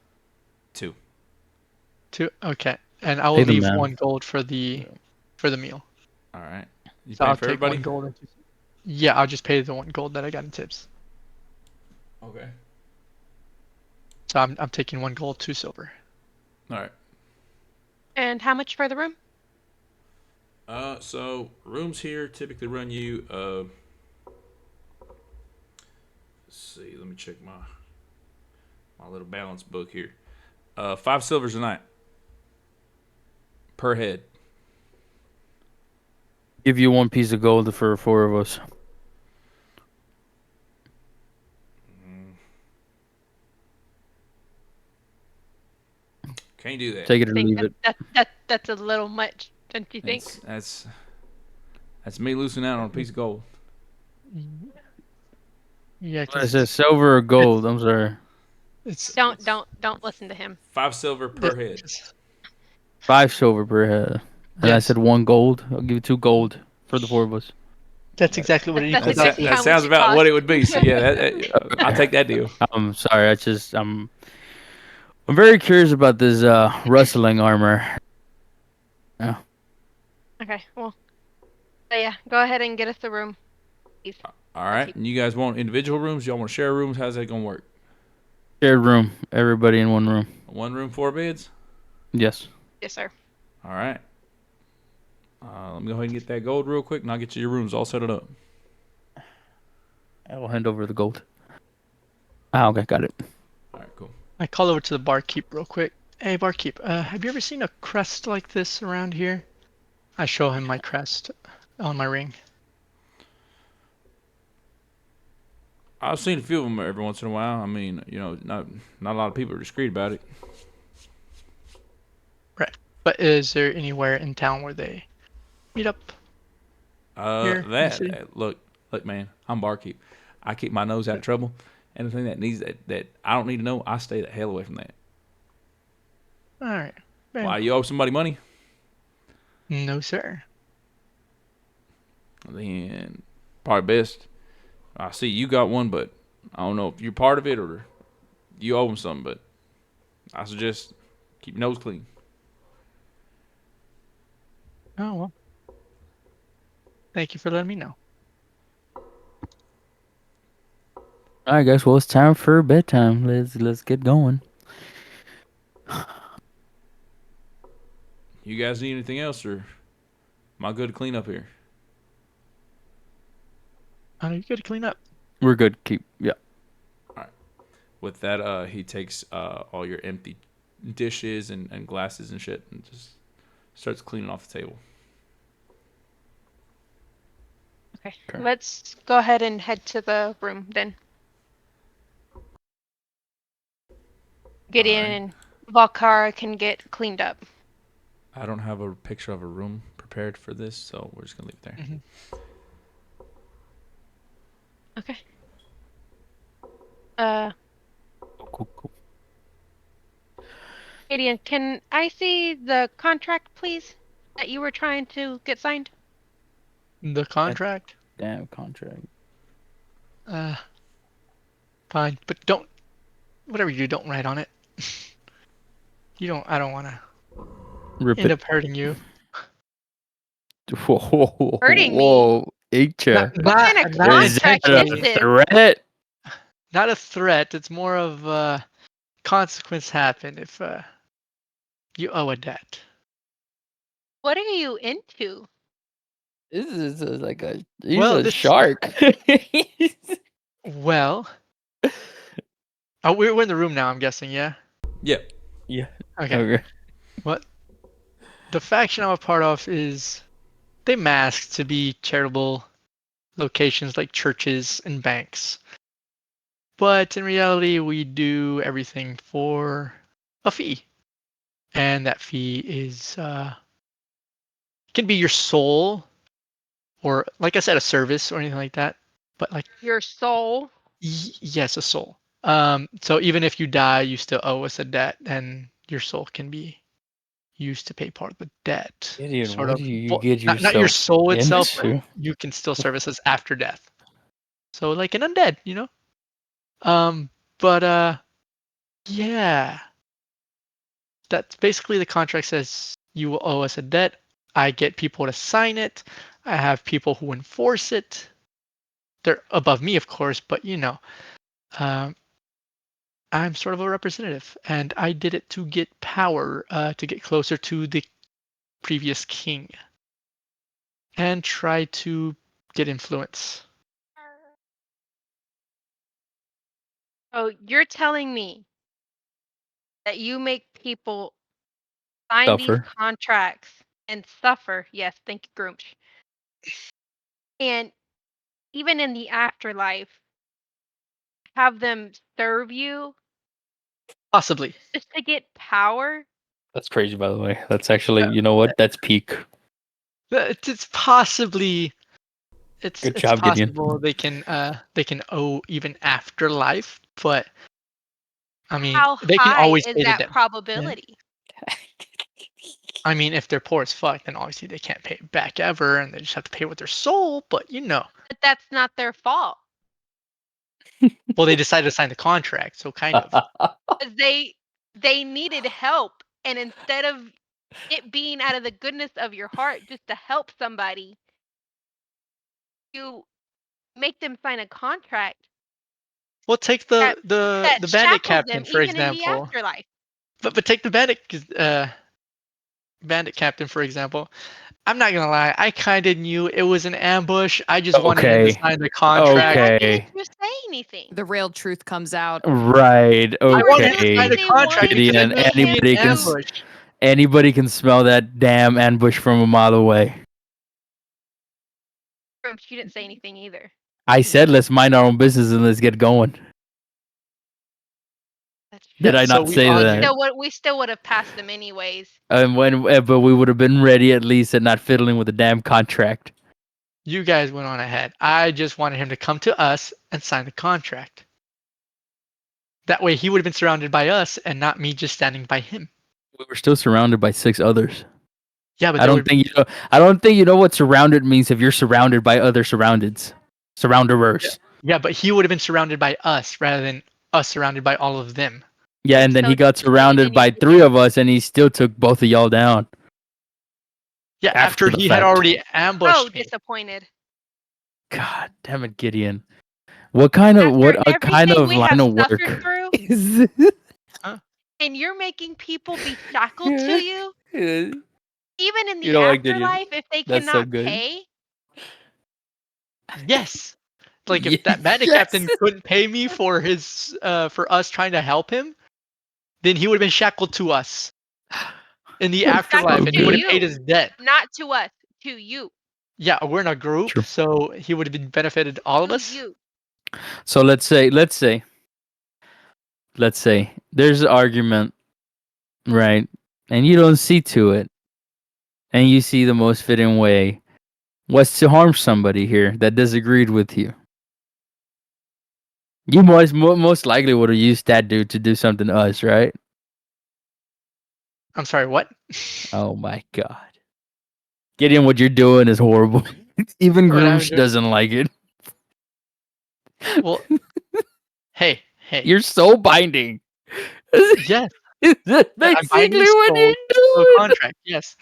2. 2. Okay. And I will Pay the leave man. 1 gold for the meal. All right. You So paying I'll for take everybody? 1 gold. Yeah, I'll just pay the 1 gold that I got in tips. Okay. So I'm taking 1 gold, 2 silver. All right. And how much for the room? So rooms here typically run you. Let's see. Let me check my little balance book here. 5 silvers a night per head. Give you one piece of gold for four of us. Can't do that. Take it I or think leave it. that's a little much, don't you think? That's me losing out on a piece of gold. Yeah, What because is it, silver or gold? I'm sorry. it's Don't listen to him. 5 silver per head. 5 silver per head. And I Yes, said 1 gold. I'll give you 2 gold for the four of us. that's exactly what it That's equals out exactly to. how That much sounds it about what costs. it would be. So yeah, I'll take that deal. I'm sorry. I'm very curious about this rustling armor. Yeah. Okay, well, so yeah, go ahead and get us a room, please. All right. And you guys want individual rooms? Y'all want to share rooms? How's that gonna work? Shared room. Everybody in one room. 1 room, 4 beds. Yes. Yes, sir. All right. Let me go ahead and get that gold real quick, and I'll get you your rooms all set it up. I will hand over the gold. Ah, okay, got it. All right, cool. I call over to the barkeep real quick. Hey, barkeep, have you ever seen a crest like this around here? I show him my crest on my ring. I've seen a few of them every once in a while. I mean, not a lot of people are discreet about it. Right. But is there anywhere in town where they meet up here in the city? Look, man, I'm barkeep. I keep my nose out of trouble. Anything that needs that I don't need to know, I stay the hell away from that. All right. Very Why well. you owe somebody money? No, sir. Then probably best. I see you got one, but I don't know if you're part of it or you owe them something. But I suggest keep your nose clean. Oh well. Thank you for letting me know. All right, guys. Well, it's time for bedtime. Let's get going. You guys need anything else, or am I good to clean up here? You got to clean up. We're good. Yeah. With that, he takes all your empty dishes and glasses and shit and just starts cleaning off the table. Okay. Okay. Let's go ahead and head to the room then. Gideon and Valkara can get cleaned up. I don't have a picture of a room prepared for this, so we're just gonna leave it there. Mm-hmm. Okay. Cool. Gideon, can I see the contract, please, that you were trying to get signed? The contract. Damn contract. Fine, but don't. Whatever you do, don't write on it. You don't. I don't want to Rip end it. up hurting you. Whoa. Hurting me? Whoa. Not, Icha. What kind of not Is that contract a is intentionally. this? threat? Not a threat. It's more of consequence happen if you owe a debt. What are you into? This is like he's Well, a this. shark. Well. Oh, we're in the room now. I'm guessing. Yeah. Yeah. Yeah. Okay. Okay. What? The faction I'm a part of is they mask to be charitable locations like churches and banks. But in reality, we do everything for a fee. And that fee is can be your soul or like I said, a service or anything like that. But like Your soul? yes, a soul. So even if you die, you still owe us a debt, and your soul can be used to pay part of the debt. Gideon, Sort what of, do you well, get not your yourself soul itself, but into? you can still service us after death. So like an undead, you know. Um, but yeah, that's basically the contract says you will owe us a debt. I get people to sign it. I have people who enforce it. They're above me, of course, but you know, um, I'm sort of a representative, and I did it to get power, to get closer to the previous king, and try to get influence. Oh, you're telling me that you make people sign these Suffer. contracts and suffer. Yes, thank you, Groomch. And even in the afterlife, have them serve you Possibly. just to get power? That's crazy, by the way. That's actually, you know what? That's peak. It's possibly Good it's job, Gideon. possible they can owe even afterlife, but I mean How they can high always is pay the that debt. Yeah. probability? I mean if they're poor as fuck, then obviously they can't pay it back ever, and they just have to pay with their soul. But you know, But that's not their fault. well they decided to sign the contract, so kind of. 'Cause they needed help, and instead of it being out of the goodness of your heart just to help somebody, you make them sign a contract Well, take that the bandit shackles captain them for even in the example. afterlife. But take the bandit captain for example. I'm not gonna lie, I kind of knew it was an ambush. I just wanted him to Okay. sign the contract. Why didn't Okay. you say anything? The real truth comes out. Right. I You were wanted him to so sign the Okay. busy contract wanting because I to Gideon, knew it get was gonna be him an anybody can to. ambush. anybody can smell that damn ambush from a mile away. You didn't say anything either. I said let's mind our own business and let's get going. That's Did Yeah, true. I so not we say We that? argued. still would have passed them anyways. And but we would have been ready at least and not fiddling with the damn contract. You guys went on ahead. I just wanted him to come to us and sign the contract. That way he would have been surrounded by us and not me just standing by him. We were still surrounded by 6 others. Yeah, but I there don't would think you know. I don't think you know what surrounded means if you're surrounded by other surroundeds, yeah, surrounderers. yeah, but he would have been surrounded by us rather than us surrounded by all of them. Yeah, I'm and then so he got disappointed surrounded in you, by 3 Gideon. of us, and he still took both of y'all down Yeah, after after the he had fact. already So ambushed me. disappointed. God damn it, Gideon. What After kind everything of we line have of suffered work through, is Huh? and you're making people be shackled to this? you, You even in the don't like Gideon? afterlife, if they That's so cannot good. pay. Yes. Like if Yeah, that bandit yes. captain couldn't pay me for his for us trying to help him, then he would have been shackled to us in the That's afterlife so Shackled and he to would good. have paid you, his debt. not to us, to you, Yeah, we're in a group, True. so he would have been benefited all of to us. you. So let's say there's an argument, right? And you don't see to it, and you see the most fitting way was to harm somebody here that disagreed with you. You most likely would have used that dude to do something to us, right? I'm sorry, what? Oh my god. Gideon, what you're doing is horrible. Even What I'm Groosh doing? doesn't like it. Well, hey. You're so binding. Yes, Is that I'm binding basically what souls to a you're doing? contract. Yes,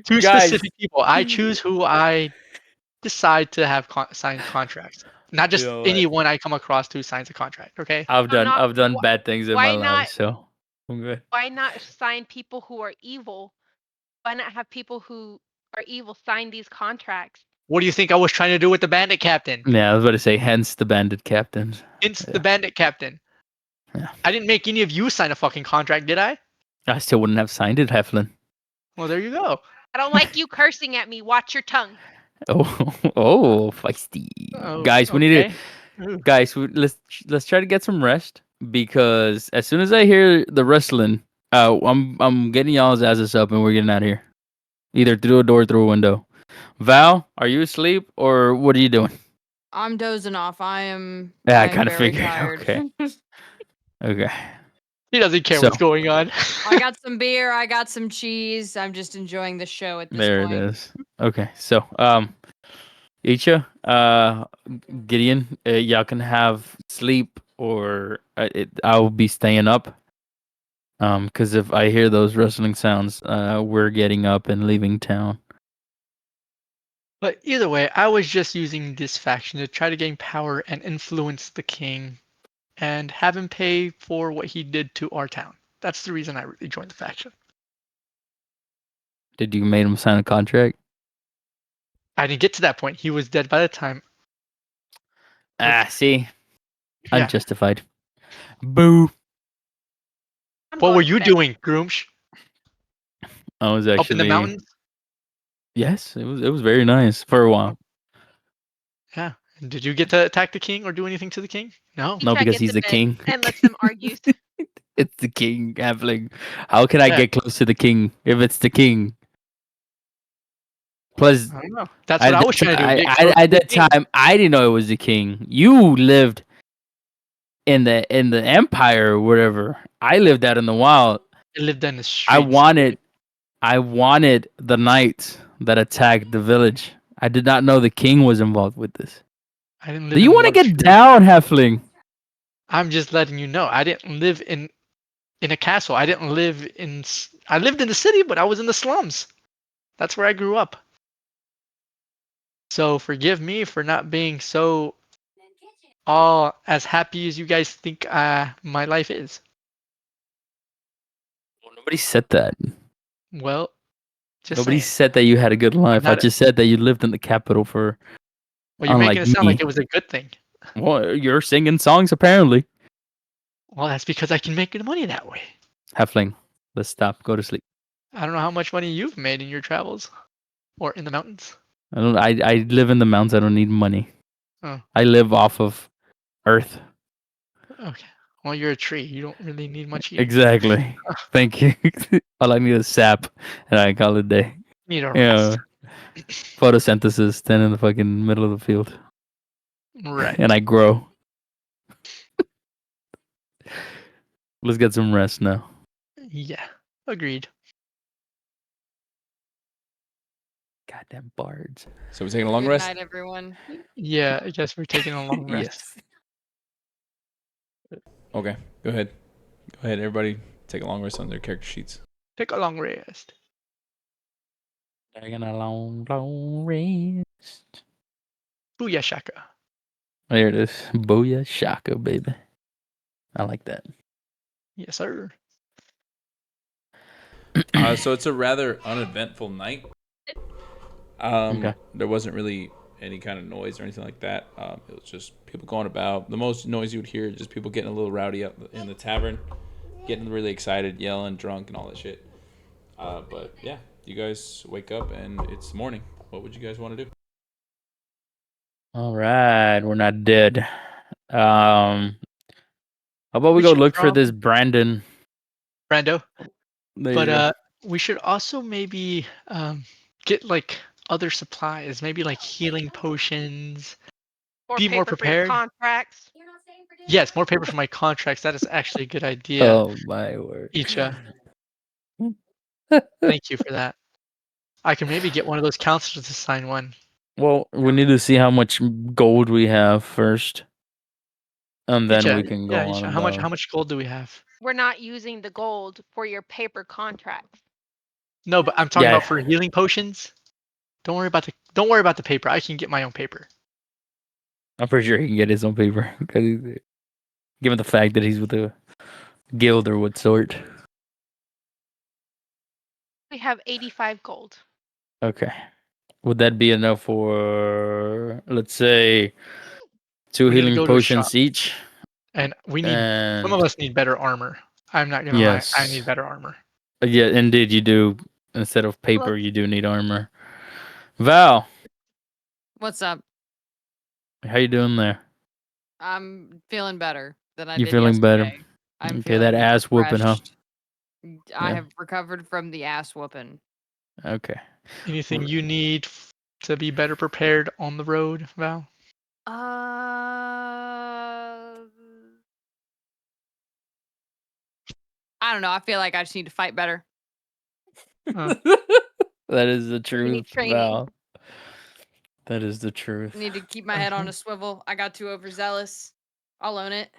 two Guys, specific people. I choose who I decide to have sign contracts, not you just know what? anyone I come across who signs a contract. Okay. So not I've done wh- bad things in my why life, not so I'm good. why not sign people who are evil? Why not have people who are evil sign these contracts? What do you think I was trying to do with the bandit captain? Yeah, I was about to say hence the bandit captains. Hence the Yeah. bandit captain. Yeah. I didn't make any of you sign a fucking contract, did I? I still wouldn't have signed it, Heflin. Well, there you go. I don't like you cursing at me. Watch your tongue. Oh, oh, feisty. Oh, Guys, we need okay. to Ooh. guys, let's try to get some rest because as soon as I hear the wrestling, I'm getting y'all's asses up and we're getting out of here. Either through a door or through a window. Val, are you asleep or what are you doing? I'm dozing off. Yeah, I I am kind of very figured. tired. Okay. Okay. He doesn't care So what's going on. I got some beer, I got some cheese. I'm just enjoying the show at this there it point. is. Okay. So Icha, Gideon, y'all can have sleep or I'll be staying up. Because if I hear those wrestling sounds, we're getting up and leaving town. But either way, I was just using this faction to try to gain power and influence the king and have him pay for what he did to our town. That's the reason I really joined the faction. Did you make him sign a contract? I didn't get to that point. He was dead by the time. Ah, see, Yeah. unjustified. Boo. I'm What were going to you bed. doing, Groomsh? I was Up in the actually mountains? yes, it was very nice for a while. Yeah. And did you get to attack the king or do anything to the king? No. No, Icha because gets he's to the bed king. and lets them argue. It's the king, Halfling. How can I Yeah. get close to the king if it's the king? Plus, I don't know. That's what I was trying to do. Get close to at the that king. time, I didn't know it was the king. You lived in the empire or whatever. I lived out in the wild. I lived on the I streets. wanted I wanted the knights that attacked the village. I did not know the king was involved with this. I didn't Do live you in want to get luxury. down, Halfling? I'm just letting you know. I didn't live in a castle. I didn't live I lived in the city, but I was in the slums. That's where I grew up. So forgive me for not being so all as happy as you guys think my life is. Nobody said that. Well, just Nobody saying. said that you had a good I'm life. I not. just said that you lived in the capital for, Well, you're making unlike it sound like me. it was a good thing. Well, you're singing songs apparently. Well, that's because I can make good money that way. Halfling, let's stop. Go to sleep. I don't know how much money you've made in your travels or in the mountains. I live in the mountains. I don't need money. Oh. I live off of Earth. Okay. Well, you're a tree. You don't really need much heating. Exactly. Thank you. All I need is sap, and I call it a day. Need a Yeah. rest. Photosynthesis, stand in the fucking middle of the field, Right. and I grow. Let's get some rest now. Yeah. Agreed. Goddamn bards. So we're taking a long Good rest. night, everyone. Yeah, I guess we're taking a long rest. Yes. Okay, go ahead. Go ahead, everybody. Take a long rest on their character sheets. Take a long rest. Taking a long, long rest. Booyah shaka. There it is. Booyah shaka, baby. I like that. Yes, sir. So it's a rather uneventful night. Okay. There wasn't really any kind of noise or anything like that. It was just people going about. The most noise you would hear is just people getting a little rowdy up in the tavern, getting really excited, yelling, drunk, and all that shit. But yeah, you guys wake up and it's morning. What would you guys want to do? All right. We're not dead. How about we We go should look for probably this Brandon? Brando. There you But go. we should also maybe get like other supplies, maybe like healing potions. Or Be more paper for your prepared. contracts. Yes, more paper for my contracts. That is actually a good idea. Oh my word. Icha, thank you for that. I can maybe get one of those counselors to sign one. Well, we need to see how much gold we have first, and then Icha, we can yeah, go on Icha. How much? about. How much gold do we have? We're not using the gold for your paper contracts. No, but I'm talking about Yeah, for healing potions. Don't worry about the paper. I can get my own paper. I'm pretty sure he can get his own paper. Given the fact that he's with a guild or what sort. We have 85 gold. Okay. Would that be enough for, let's say, 2 We need to healing go to a shop, potions each? and we need. Some of And us need better armor. I'm not gonna lie. I yes. need better armor. Yeah, indeed you do. Instead of paper, Well, you do need armor. Val, What's up? how you doing there? I'm feeling better than I You did feeling better? yesterday. I'm Okay, that feeling ass whooping, huh? refreshed. I Yeah. have recovered from the ass whooping. Okay. Anything you need to be better prepared on the road, Val? I don't know. I feel like I just need to fight better. Uh, That is the we need truth, training. Val. That is the I truth. need to keep my head on okay. a swivel. I got too overzealous. I'll own it.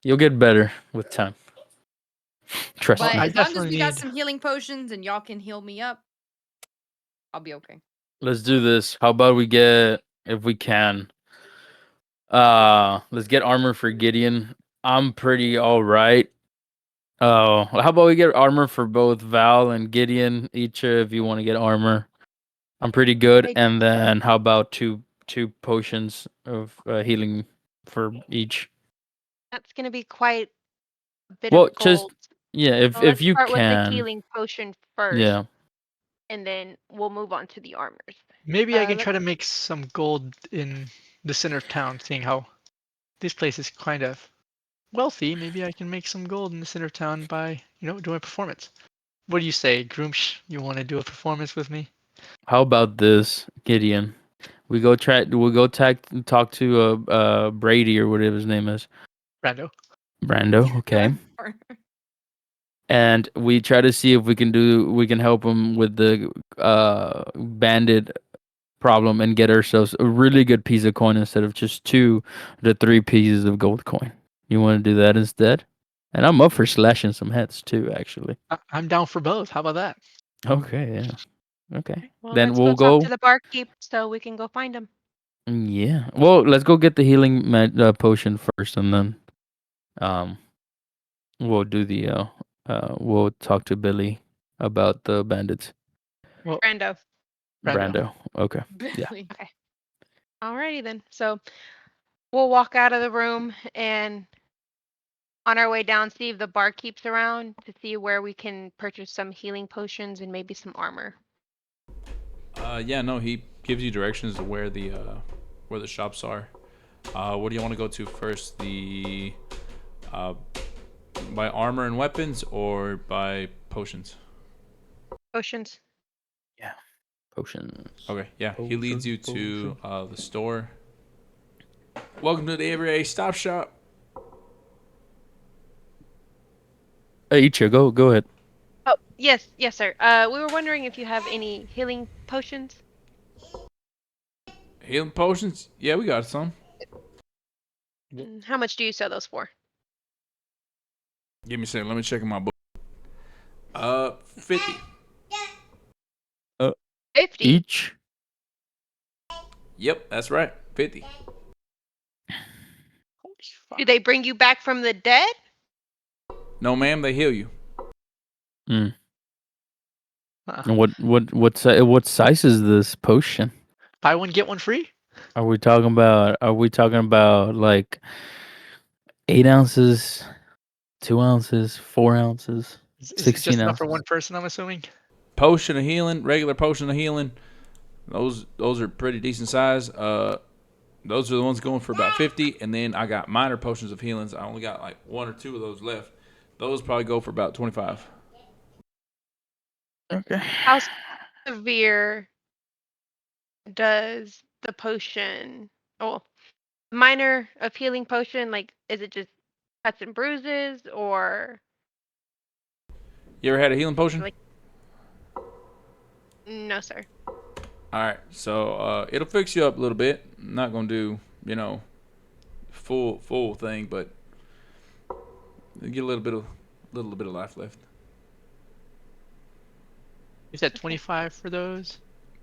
You'll get better with time. Trust Well, But me. I as long as definitely we got need. some healing potions and y'all can heal me up, I'll be okay. Let's do this. How about we get, if we can, let's get armor for Gideon. I'm pretty all right. Oh, how about we get armor for both Val and Gideon? Each if you want to get armor. I'm pretty good. Okay. And then how about two potions of healing for each? That's going to be quite a bit Well, of just gold. yeah, So if let's you start with the can. healing potion first, Yeah. and then we'll move on to the armors. Maybe I can Let's try to make some gold in the center of town, seeing how this place is kind of wealthy. Maybe I can make some gold in the center of town by, doing a performance. What do you say, Groomsh? You want to do a performance with me? How about this, Gideon? Talk to Brady or whatever his name is. Brando. Brando, okay. And we try to see if we can help him with the bandit problem and get ourselves a really good piece of coin instead of just 2 to 3 pieces of gold coin. You want to do that instead? And I'm up for slashing some heads too, actually. I'm down for both. How about that? Okay, yeah. Okay. well, Then let's go we'll talk to go. the barkeep so we can go find him. Yeah. Well, let's go get the healing potion first, and then um we'll do the we'll talk to Billy about the bandits. Well, Brando. Brando. Brando. Okay. Yeah. Billy. Okay. Alrighty then. So we'll walk out of the room and on our way down see if the barkeep's around to see where we can purchase some healing potions and maybe some armor. Yeah, no, he gives you directions to where where the shops are. What do you want to go to first? The by armor and weapons or by potions? Potions. Yeah. Potions. Okay, yeah. He leads you to Potions. the store. Welcome to the Everyday Stop Shop. Hey, Ichi, go ahead. Oh, yes, sir. We were wondering if you have any healing potions. Healing potions? Yeah, we got some. How much do you sell those for? Give me a second. Let me check in my book. 50. 50. Each. Yep, that's right. 50. Holy fuck. Do they bring you back from the dead? No, ma'am, they heal you. Mm. Uh, And what size is this potion? buy one get one free. Are we talking about like 8 ounces, 2 ounces, 4 ounces, Is it 16 just enough for ounces? one person? I'm assuming. Potion of healing, regular potion of healing. Those are pretty decent size. Those are the ones going for about 50, and then I got minor potions of healings. I only got like 1 or 2 of those left. Those probably go for about 25. Okay. How severe does the potion, oh, minor of healing potion, like, is it just cuts and bruises, or You ever had a healing potion? like, no, sir. All right, so it'll fix you up a little bit. I'm not gonna do full thing, but you get a little bit of life left. You said 25 for those.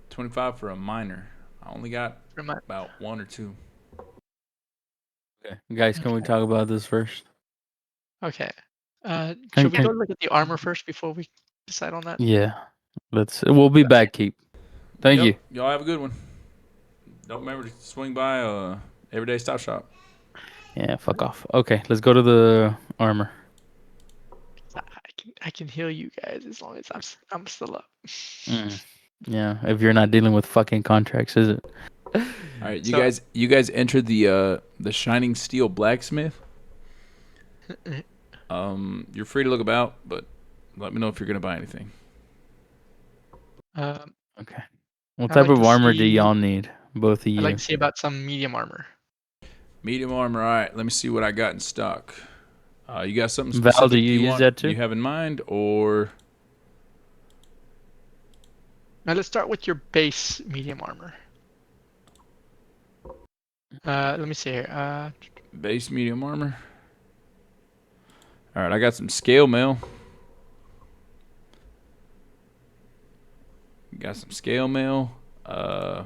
25 for a minor. I only got For my, about 1 or 2. Okay. Guys, can we talk about this first? okay. Can- Should we can- go look at the armor first before we decide on that? Yeah. We'll be back, Keep. Thank you. Y'all have a good one. Don't remember to swing by Everyday Stop Shop. Yeah, fuck off. Okay, let's go to the armor. I can heal you guys as long as I'm still up. Mm. Yeah, if you're not dealing with fucking contracts, is it? All right, So- you guys entered the Shining Steel Blacksmith. You're free to look about, but let me know if you're gonna buy anything. Okay. What I'd type like of to armor do see- y'all need? Both of I'd you. like to see about some medium armor. Medium armor. All right, let me see what I got in stock. You got something Val, specific do you use that too? you have in mind, or Now let's start with your base medium armor. Let me see here. base medium armor? All right, I got some scale mail. Got some scale mail. I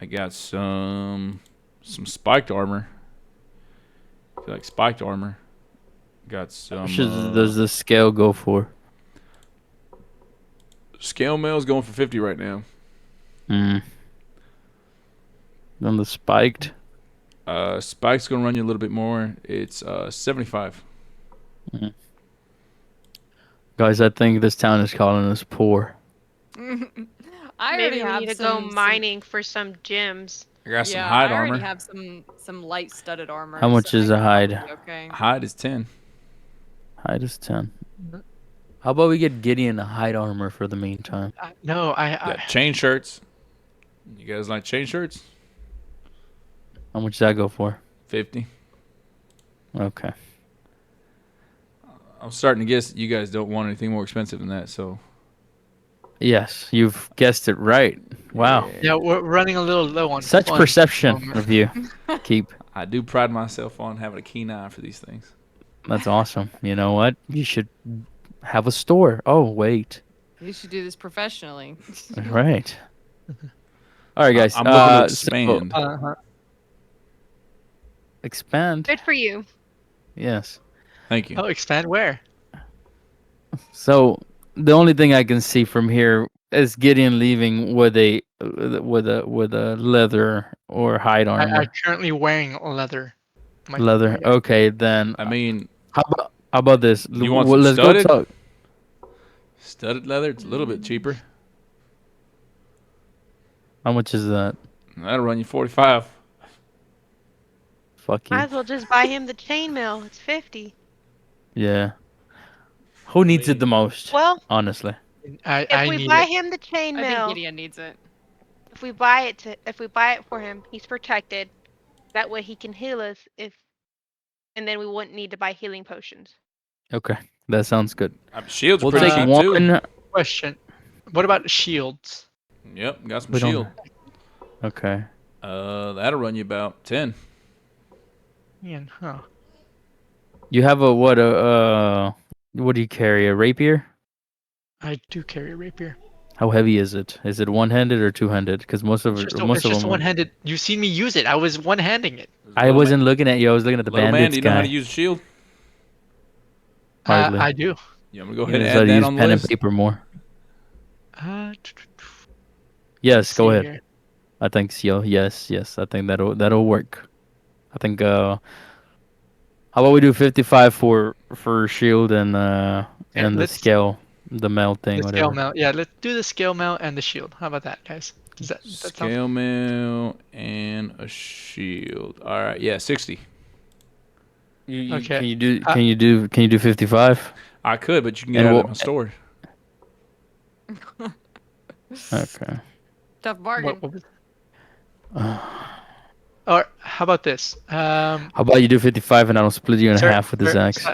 got some spiked armor. If you like spiked armor. Got How much some. does the scale go for? Scale mail is going for 50 right now. Mm. On the spiked. Spike's gonna run you a little bit more. It's 75. Mm. Guys, I think this town is calling us poor. I already Maybe we have need to some, go mining for some gems. I got some yeah, hide I already armor. have some light studded armor. How much so is I a think hide? I'll be okay. Hide is 10. Hide is 10. How about we get Gideon a hide armor for the meantime? No, Got chain shirts. You guys like chain shirts? How much does that go for? 50. Okay. I'm starting to guess you guys don't want anything more expensive than that, so. Yes, you've guessed it right. Wow. yeah, we're running a little low on Such funds at the perception moment. of you. Keep. I do pride myself on having a keen eye for these things. That's awesome. You know what? You should have a store. Oh, wait. You should do this professionally. Right. All right, guys. I'm looking to So, expand. expand. Good for you. Yes. Thank you. Oh, expand where? So the only thing I can see from here is Gideon leaving with a leather or hide I'm armor. currently wearing leather. Leather. Okay, then I mean, how about this? you want some Let's studded? go talk. Studded leather, it's a little bit cheaper. How much is that? That'll run you 45. Fuck Might you. as well just buy him the chainmail. It's 50. Yeah. Who I needs it the mean, most? Well, Honestly. if I we need buy it. him the I think chainmail, Gideon needs it. if we buy it for him, he's protected. That way he can heal us and then we wouldn't need to buy healing potions. Okay. That sounds good. shields are We'll pretty take cheap too. one. Question: what about shields? Yep, got some We shield. don't. Okay. That'll run you about 10. Man, huh? You have a what? What do you carry? A rapier? I do carry a rapier. How heavy is it? Is it one-handed or two-handed? Because most It's of just it, a, most it's of just a them are. one-handed. You've seen me use it. I was one-handing it. I wasn't looking at you. I was looking at the Little man, do bandits you know how to guy. use a shield? Hardly. I do. Yeah, I'm gonna go You ahead and just how add to that use on the pen and list. paper more. Let's Yes, go see ahead. here. I think so. Yes, yes. I think that'll work. I think. How about we do 55 for shield Okay, and the let's scale, the melt the thing, scale whatever. mount. Yeah, let's do the scale mount and the shield. How about that, guys? Does that sound? Scale mail and a shield. All right, yeah, 60. Okay. Can you do Uh, 55? I could, but you can get And out of we'll my store. okay. Tough bargain. what was? Or how about this? How about you do 55 and I don't split you in Sir, half with this axe?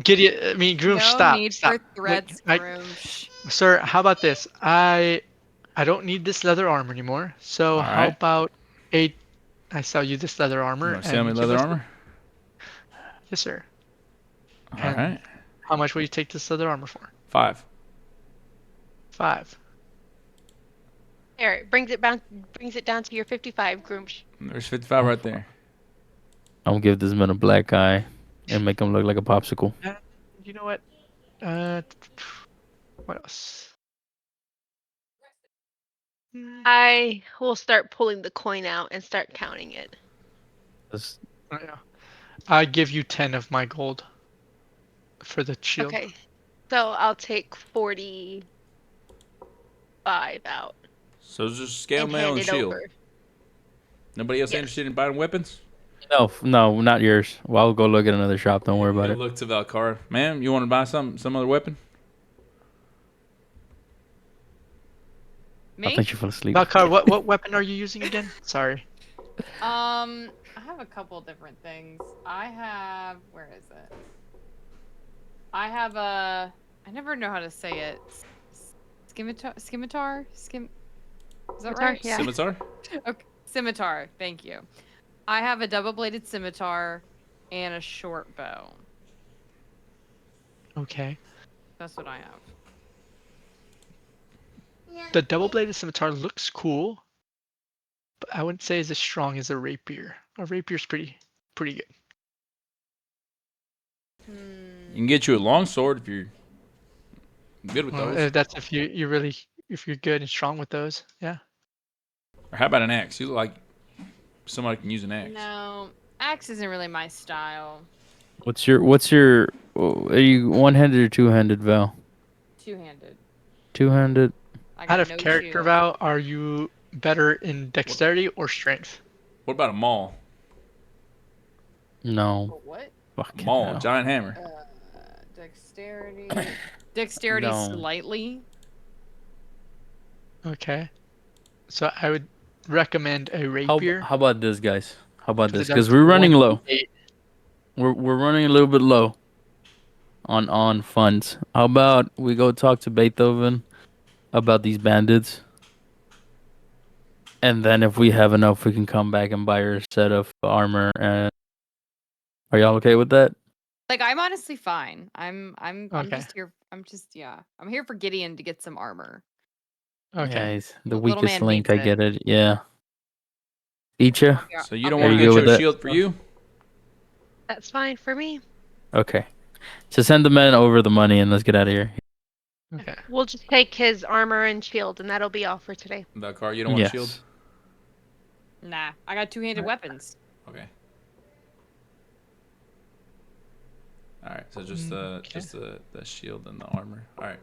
Gideon, I mean, Groom, No stop, need stop. for Look, threats, Groom. Shh. sir, how about this? I don't need this leather armor anymore. So All how right. about I sell you this leather You armor want to sell me and give leather us armor? yes, sir. All And right. how much will you take this leather armor for? 5. 5. There, it brings it down to your 55, Groomsh. There's 55 right there. I'm gonna give this man a black eye and make him look like a popsicle. You know what? Uh, what else? I will start pulling the coin out and start counting it. That's- Oh, yeah. I give you 10 of my gold for the shield. Okay. So I'll take 45 out So it's just scale and mail hand and it shield. over. Nobody else Yes. interested in buying weapons? No, not yours. Well, I'll go look at another shop. Don't worry about He'll it. look to Valkar. Ma'am, you want to buy some other weapon? I Me? think she fell asleep. Valkar, what weapon are you using again? Sorry. I have a couple different things. Where is it? I have a, I never know how to say it. Scimitar? Is that Scimitar? right? Yeah. Scimitar? Okay, scimitar. Thank you. I have a double-bladed scimitar and a short bow. Okay. That's what I have. The double-bladed scimitar looks cool, but I wouldn't say it's as strong as a rapier. A rapier's pretty good. You can get you a longsword if you're good with Well, those. that's if if you're good and strong with those. Yeah. Or how about an axe? You look like somebody can use an axe. No, axe isn't really my style. Are you one-handed or two-handed, Val? Two-handed. Two-handed? I got Out of no character, shield. Val, are you better in dexterity or strength? What about a maul? No. What? A Fucking maul, hell. giant hammer. Dexterity. Dexterity No. slightly. Okay. So I would recommend a How rapier. how about this, guys? How about this? Because Because that's we're running low. 1d8. We're running a little bit low on funds. How about we go talk to Beethoven about these bandits, and then if we have enough, we can come back and buy her a set of armor. And are y'all okay with that? Like I'm honestly fine. I'm Okay. just here. I'm here for Gideon to get some armor. Yeah, Okay. he's the Little weakest man link. needs I get it. Yeah. Icha? Yeah, So you I'll don't be want Are to you get good you with a that? shield for you? That's fine for me. Okay. So send the men over the money and let's get out of here. Okay. We'll just take his armor and shield, and that'll be all for today. Valkar, you don't want a shield? Yes. Nah, I got two-handed weapons. Okay. All right. So just Okay. the shield and the armor. All right.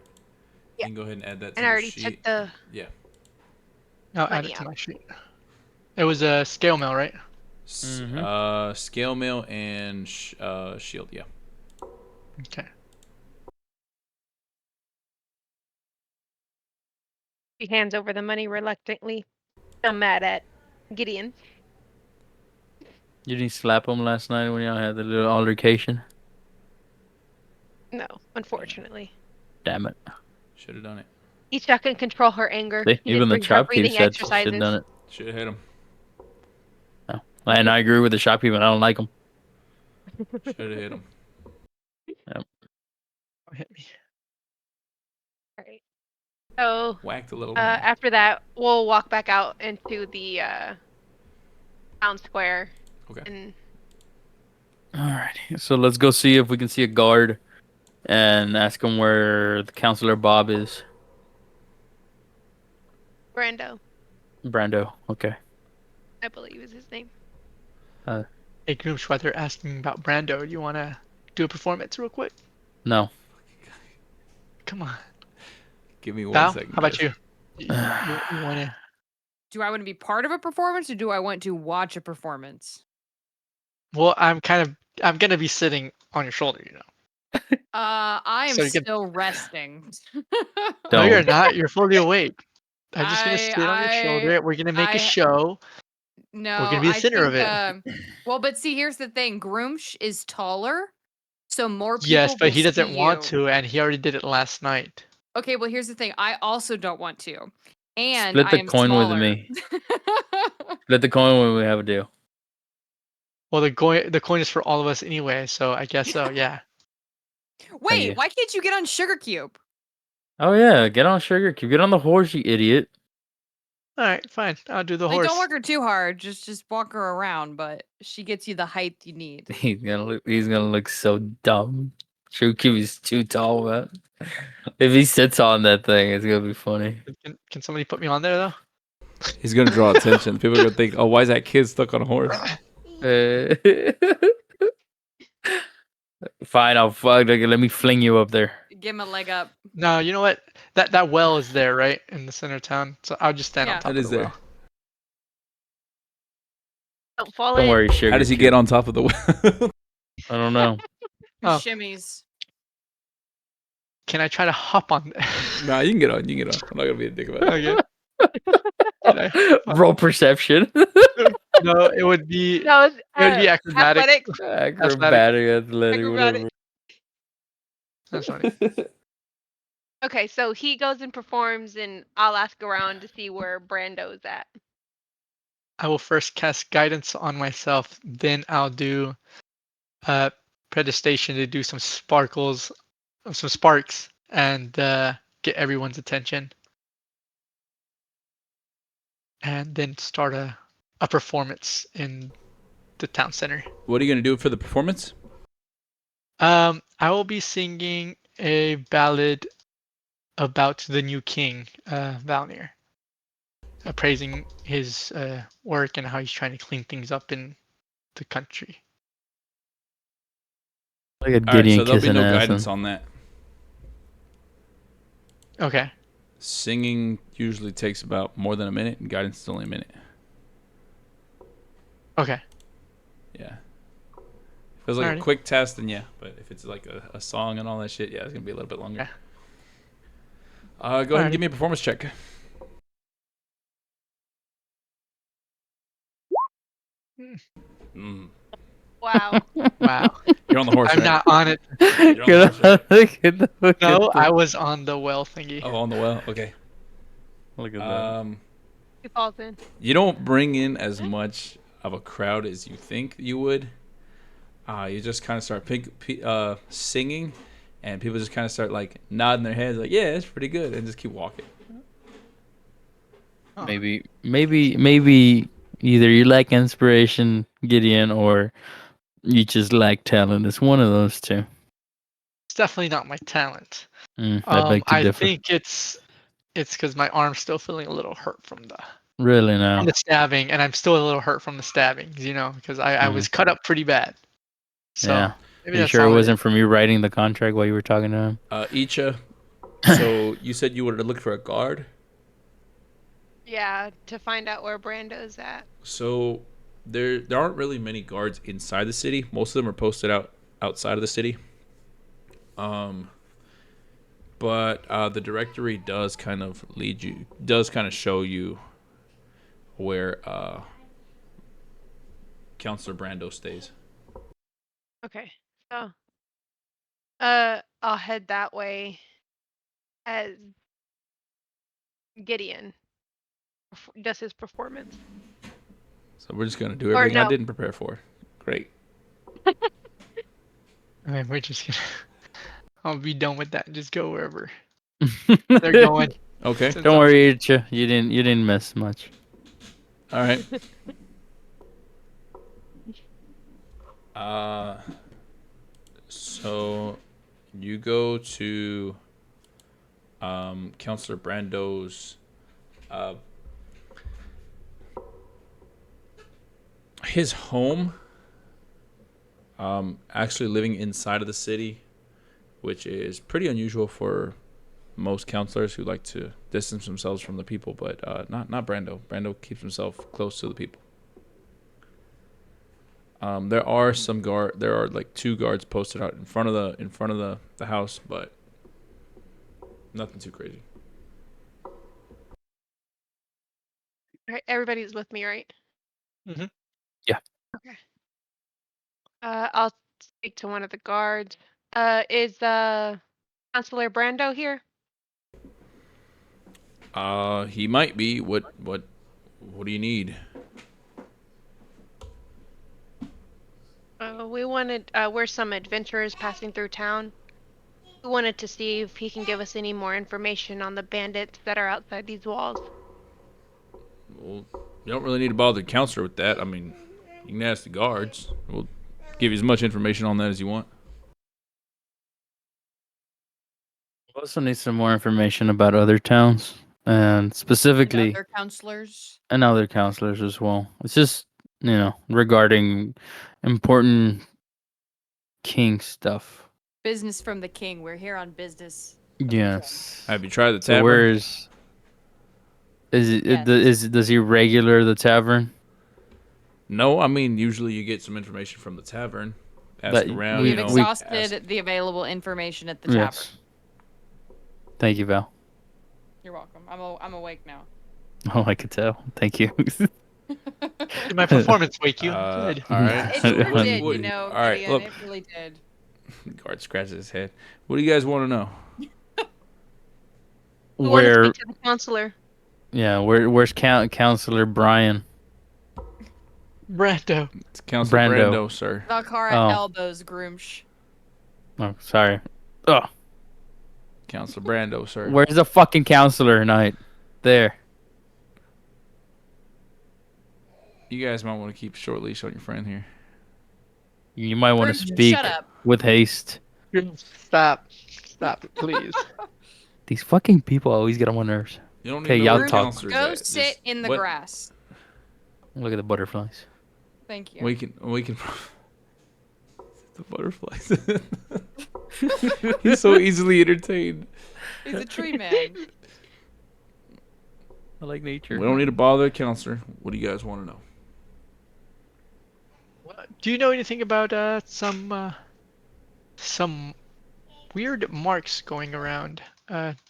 Yeah. You can go ahead and add that to And I your already sheet. took the Yeah. I'll add money it to out. my sheet. It was a scale mail, right? Scale mail and shield. Yeah. Okay. He hands over the money reluctantly. I'm mad at Gideon. You didn't slap him last night when y'all had the little altercation? No, unfortunately. Damn it. Should have done it. Isha can control her anger. See, He even the did her shopkeep breathing said should have exercises. done it. Should have hit him. No. And I agree with the shopkeep. I don't like him. Should have hit him. Oh, hit me. All right. So Whacked a little man. after that, we'll walk back out into the town square. Okay. And Alright. So let's go see if we can see a guard and ask him where the counselor Bob is. Brando, Brando. Okay. I believe is his name. Hey, Grooms, while they're asking about Brando, do you want to do a performance real quick? No. Come on. Give me 1 Val, second. how about guys. you? You want to? Do I want to be part of a performance or do I want to watch a performance? Well, I'm gonna be sitting on your shoulder, you know. I am So you can- still resting. No, you're Don't. not. You're fully awake. I'm just gonna I- sit on your shoulder. We're gonna make a I- show. No, We're gonna be the I center of think, it. well, but see, here's the thing. Groomsh is taller, so more people Yes, but will he doesn't see want you. to, and he already did it last night. Okay, well, here's the thing. I also don't want to. And Split I the am coin with smaller. me. Split the coin when we have a deal. Well, the coin is for all of us anyway, so I guess so. Yeah. Wait, yeah. why can't you get on Sugar Cube? Oh yeah, get on Sugar Cube. Get on the horse, you idiot. All right, fine. I'll do the Like, horse. don't work her too hard. Just walk her around, but she gets you the height you need. He's gonna look so dumb. Sugar Cube is too tall, man. If he sits on that thing, it's gonna be funny. Can somebody put me on there though? He's gonna draw attention. People are gonna think, "Oh, why is that kid stuck on a horse?" Fine, I'll fuck. Let me fling you up there. Give him a leg up. No, you know what? That well is there, right, in the center of town. So I'll just stand Yeah. on top That of is the there. well. Don't fall Don't in. worry, Sugar How does he Cube. get on top of the well? I don't know. Oh. Shimmies. Can I try to hop on there? Nah, you can get on. You can get on. I'm not gonna be a dick about it. Okay. Can I? Roll perception. No, it would be No, it's, acrobatic. athletics. Acrobatic, athletic, Acrobatic. That's funny. Okay, so he goes and performs, and I'll ask around to see where Brando's at. I will first cast guidance on myself, then I'll do predestation to do some sparks, and get everyone's attention, and then start a performance in the town center. What are you gonna do for the performance? I will be singing a ballad about the new king, Valnir, praising his work and how he's trying to clean things up in the country. Look at All right, Gideon so there'll be kissing no ass. guidance on that. Okay. Singing usually takes about more than a minute, and guidance is only a minute. Okay. Yeah. If it's like a Alrighty. quick test, then yeah. But if it's like a song and all that shit, yeah, it's gonna be a little bit longer. Okay. Go ahead and Alrighty. give me a performance check. Mm. Wow. Wow. You're on the horse, I'm right? not on it. You're on the horse, right? Get the fuck No, at I was on the well thingy. Oh, on the well. Okay. Look at that. He falls in. You don't bring in as much of a crowd as you think you would. You just kind of start singing, and people just kind of start like nodding their heads, like, "Yeah, it's pretty good," and just keep walking. Maybe either you lack inspiration, Gideon, or you just lack talent. It's one of those two. It's definitely not my talent. I beg to I differ. think it's because my arm's still feeling a little hurt from Really now. the stabbing, and I'm still a little hurt from the stabbing, because I was cut up pretty bad. So Yeah. maybe Are you that's sure it all wasn't is. from you writing the contract while you were talking to him? Icha, so you said you were to look for a guard? Yeah, to find out where Brando's at. So there aren't really many guards inside the city. Most of them are posted outside of the city. Um, but the directory does kind of show you where Counselor Brando stays. Okay. So, I'll head that way as Gideon does his performance. So we're just gonna do Or everything I no. didn't prepare for. Great. I mean, we're just gonna. I'll be done with that and just go wherever they're going. Okay. Since Don't I'm worry, Icha. You didn't miss much. All right. Uh, so you go to Counselor Brando's his home. Actually living inside of the city, which is pretty unusual for most counselors who like to distance themselves from the people, but not Brando. Brando keeps himself close to the people. There are there are like 2 guards posted out in front of the house, but nothing too crazy. Right, everybody's with me, right? Mhm. Yeah. Okay. I'll speak to one of the guards. Is Counselor Brando here? He might be. What do you need? We're some adventurers passing through town. We wanted to see if he can give us any more information on the bandits that are outside these walls. Well, you don't really need to bother the counselor with that. I mean, you can ask the guards. We'll give you as much information on that as you want. We also need some more information about other towns and And specifically other counselors. and other counselors as well. It's just, regarding important king stuff. Business from the king. We're here on business. Yes. Have you tried the So tavern? Yes. does he regular the tavern? No, I mean usually you get some information from the tavern. Ask That around, We you have know. exhausted the available information at the tavern. Yes. Thank you, Val. You're welcome. I'm awake now. Oh, I could tell. Thank you. Did my performance wake you? Good. All right. It So sure what? did, What? All right. Gideon. Look, It really did. guard scratches his head. What do you guys want to know? We want to Where? speak to the counselor. Yeah. Where's Counselor Brian Brando. It's Counselor Brando? Brando, sir. Valkara Oh. elbows Groomsh. Oh, sorry. Oh, Counselor Brando, sir. where's the fucking counselor tonight? There. You guys might want to keep a short leash on your friend here. You might want to Groomsh, speak shut up. with haste. Stop. Stop it, please. These fucking people always get on my nerves. You don't need Okay, to know y'all where the talk. counselor's Go at. sit Just in the what- grass. Look at the butterflies. Thank you. We can. The butterflies. He's so easily entertained. He's a tree man. I like nature. We don't need to bother the counselor. What do you guys want to know? Do you know anything about some weird marks going around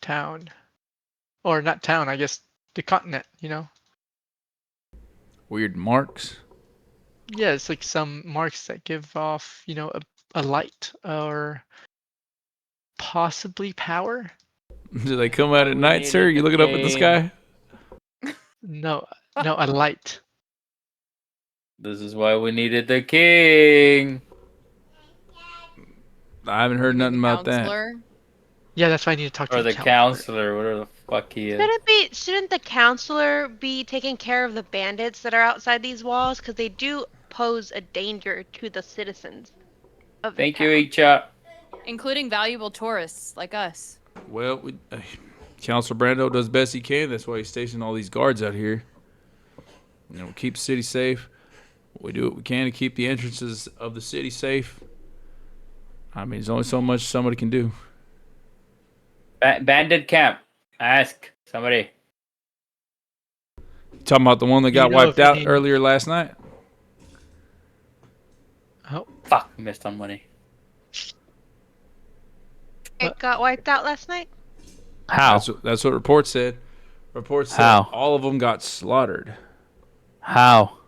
town? Or not town, I guess the continent, you know? Weird marks. Yeah, it's like some marks that give off, a light or possibly power. Do they come out at night, sir? You looking up at the sky? No, no, a light. This is why we needed the king. I haven't heard You mean nothing the about that. counselor? Yeah, that's why I need to talk to Or the counselor. counselor, whatever the fuck he is. Shouldn't the counselor be taking care of the bandits that are outside these walls? Because they do pose a danger to the citizens of the Thank town. you, Icha. Including valuable tourists like us. Well, Counselor Brando does best he can. That's why he's stationed all these guards out here. Keep the city safe. We do what we can to keep the entrances of the city safe. I mean, there's only so much somebody can do. Bandit camp. Ask somebody. Talking about the one that Do you got know wiped of out any? earlier last night? Oh, Fuck, missed on money. It got wiped out last night. How? That's what reports said. Reports said How? all of them got slaughtered. How?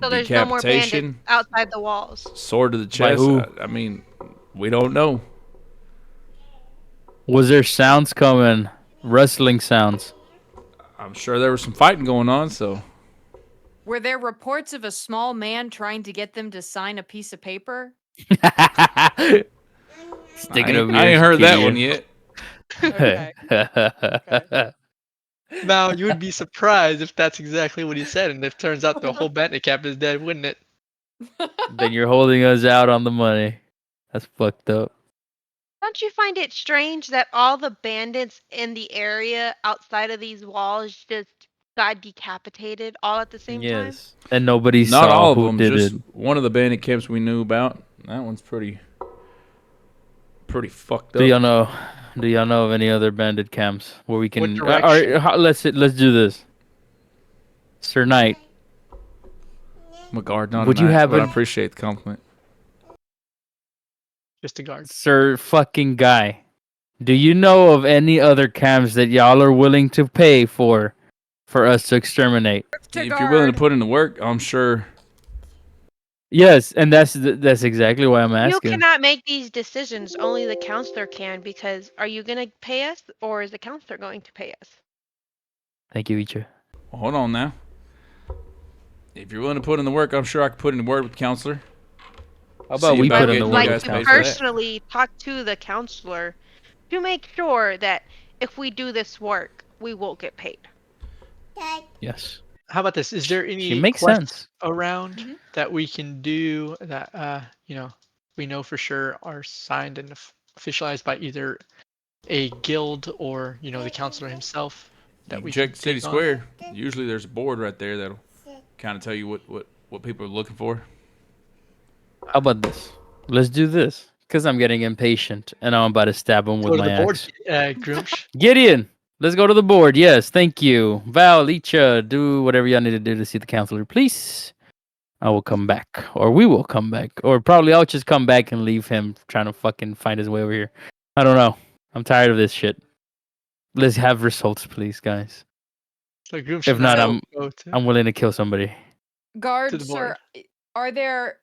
So there's no more bandits Decapitation, outside the walls. sword to the By chest. who? I mean, we don't know. Was there sounds coming? Rustling sounds. I'm sure there was some fighting going on, so Were there reports of a small man trying to get them to sign a piece of paper? Stick I it over I your ain't heard that one Gideon. yet. Okay. Okay. now you would be surprised if that's exactly what he said, and if it turns out the whole bandit camp is dead, wouldn't it? Then you're holding us out on the money. That's fucked up. Don't you find it strange that all the bandits in the area outside of these walls just got decapitated all at the same time? Yes. And nobody Not saw all of who them, did just it. one of the bandit camps we knew about. That one's pretty fucked Do up. y'all know? Do y'all know of any other bandit camps where we What can? direction? Let's do this. Sir Knight, I'm a guard, not a would you knight, have but I an appreciate the compliment. Just a guard. Sir fucking guy? Do you know of any other camps that y'all are willing to pay for us to exterminate? If you're willing to put in the work, I'm sure. Yes, and that's exactly why I'm You asking. cannot make these decisions. Only the counselor can, because are you going to pay us or is the counselor going to pay us? Thank you, Icha. Well, hold on now. If you're willing to put in the work, I'm sure I can put in the work with the counselor. How about See we about I put in would the getting you work like with guys to paid counsel? for that. personally talk to the counselor to make sure that if we do this work, we will get paid. Yes, How about this? Is there she any makes quests sense. around Mhm. that we can do that we know for sure are signed and officialized by either a guild or the counselor himself You that can we can check City take on? Square. Usually there's a board right there that'll kind of tell you what people are looking for. How about this? Let's do this, because I'm getting impatient and I'm about to stab him with Go to my the board, axe. Groomsh. Gideon, let's go to the board. Yes, thank you. Val, Icha, do whatever y'all need to do to see the counselor, please. I will come back, or we will come back, or probably I'll just come back and leave him trying to fucking find his way over here. I don't know. I'm tired of this shit. Let's have results, please, guys. So Groomsh If and not, I I'm will go to I'm willing to kill somebody. the Guard, board. sir, are there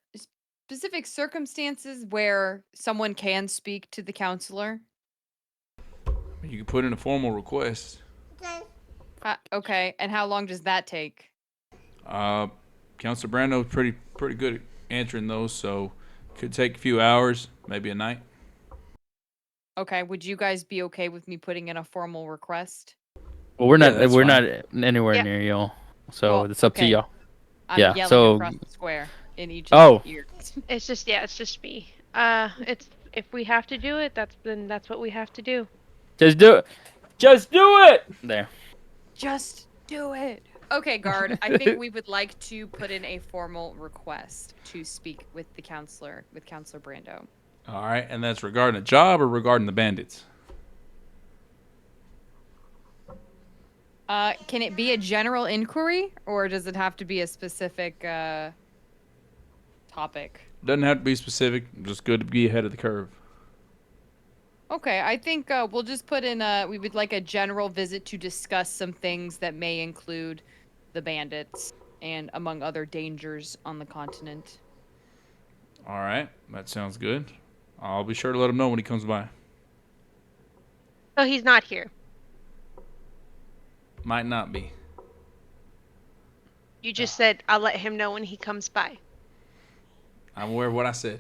specific circumstances where someone can speak to the counselor? You can put in a formal request. Okay, and how long does that take? Counselor Brando's pretty good at answering those, so could take a few hours, maybe a night. Okay, would you guys be okay with me putting in a formal request? Well, we're Yeah, not that's we're fine. not anywhere Yeah. near y'all, so Well, it's up to okay. y'all. I'm Yeah, yelling so- across the square in each Oh. of the ears. It's just me. It's if we have to do it, that's what we have to do. Just do it. Just do it. There. Just do it. Okay, guard. I think we would like to put in a formal request to speak with the counselor, with Counselor Brando. All right, and that's regarding a job or regarding the bandits? Can it be a general inquiry, or does it have to be a specific topic? Doesn't have to be specific. Just good to be ahead of the curve. Okay, I think we'll just put in we would like a general visit to discuss some things that may include the bandits and among other dangers on the continent. All right, that sounds good. I'll be sure to let him know when he comes by. So he's not here. Might not be. You just said I'll let him know when he comes by. I'm aware of what I said.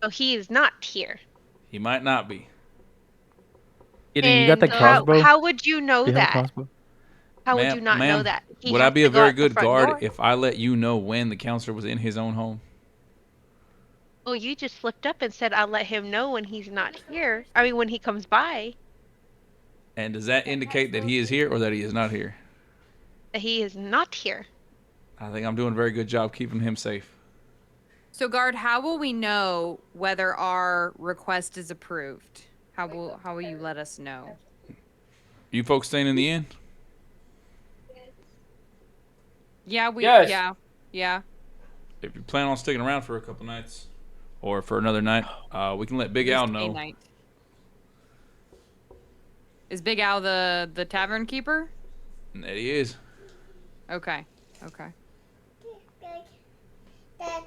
So he is not here. He might not be. Gideon, you got the And crossbow? how would you know Do you have a that? crossbow? How would you not know Ma'am, that? He would I has be to a go very out the good front guard door. if I let you know when the counselor was in his own home? Well, you just slipped up and said I'll let him know when he's not here. I mean, when he comes by, And does that indicate that he is here or that he is not here? that he is not here. I think I'm doing a very good job keeping him safe. So, guard, how will we know whether our request is approved? How will you let us know? You folks staying in the inn? Yeah, Yes. yeah. If you plan on sticking around for a couple nights or for another night, we can let Big Al Just a know. night. Is Big Al the tavern keeper? And that he is. Okay. Okay. Okay.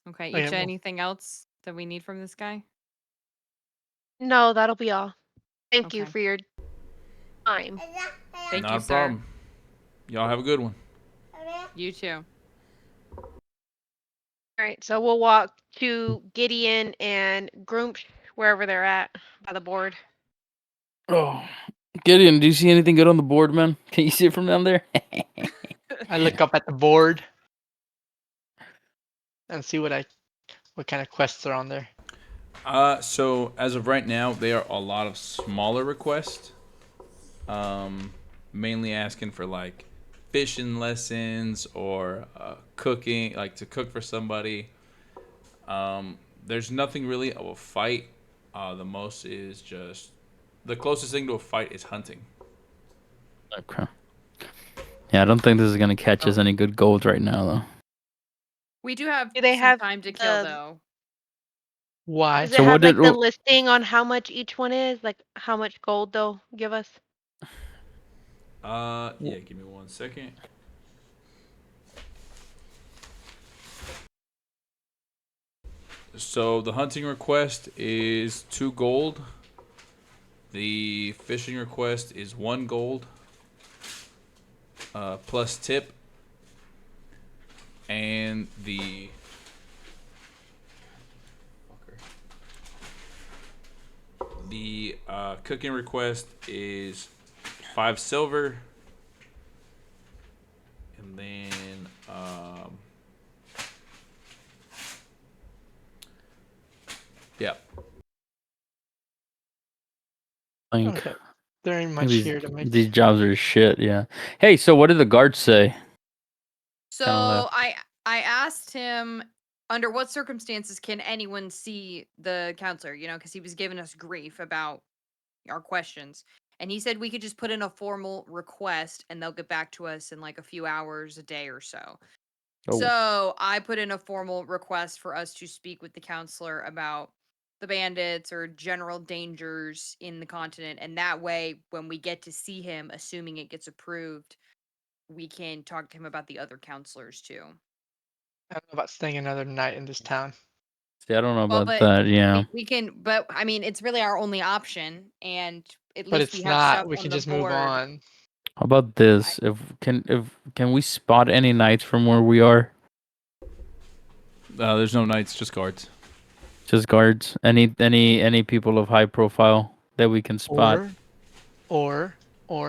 Okay, Icha, well, anything else that we need from this guy? No, that'll be all. Thank you Okay. for your time. Thank Not you, a sir. problem. Y'all have a good one. You too. All right, so we'll walk to Gideon and Groomp, wherever they're at by the board. Oh, Gideon, do you see anything good on the board, man? Can you see it from down there? I look up at the board and see what kind of quests are on there. So as of right now, they are a lot of smaller requests. Mainly asking for like fishing lessons or cooking, like to cook for somebody. There's nothing really of a fight. The most is just the closest thing to a fight is hunting. Okay. Yeah, I don't think this is gonna catch us Oh. any good gold right now, though. We do have Do they some have time to kill, the? though. Why? Does it So what have did? like the listing on how much each one is? Like how much gold they'll give us? Yeah, give me 1 second. So the hunting request is 2 gold. The fishing request is 1 gold, plus tip, and the cooking request is 5 silver, and then yeah. Okay. There ain't I think much here to make. these jobs are shit. Yeah. Hey, so what did the guards say? So Kinda I asked him under what circumstances can anyone see the counselor, because he was giving us grief about our questions. And he said we could just put in a formal request and they'll get back to us in like a few hours, a day or so. Oh, So I put in a formal request for us to speak with the counselor about the bandits or general dangers in the continent. And that way, when we get to see him, assuming it gets approved, we can talk to him about the other counselors too. I don't know about staying another night in this town. see, I don't know Well, about but that. Yeah. we can, but I mean, it's really our only option. And at But least we it's have not. stuff We on can the just move board. on. How about I, this? If can we spot any knights from where we are? There's no knights, just guards. Just guards. Any people of high profile that we can spot, Or,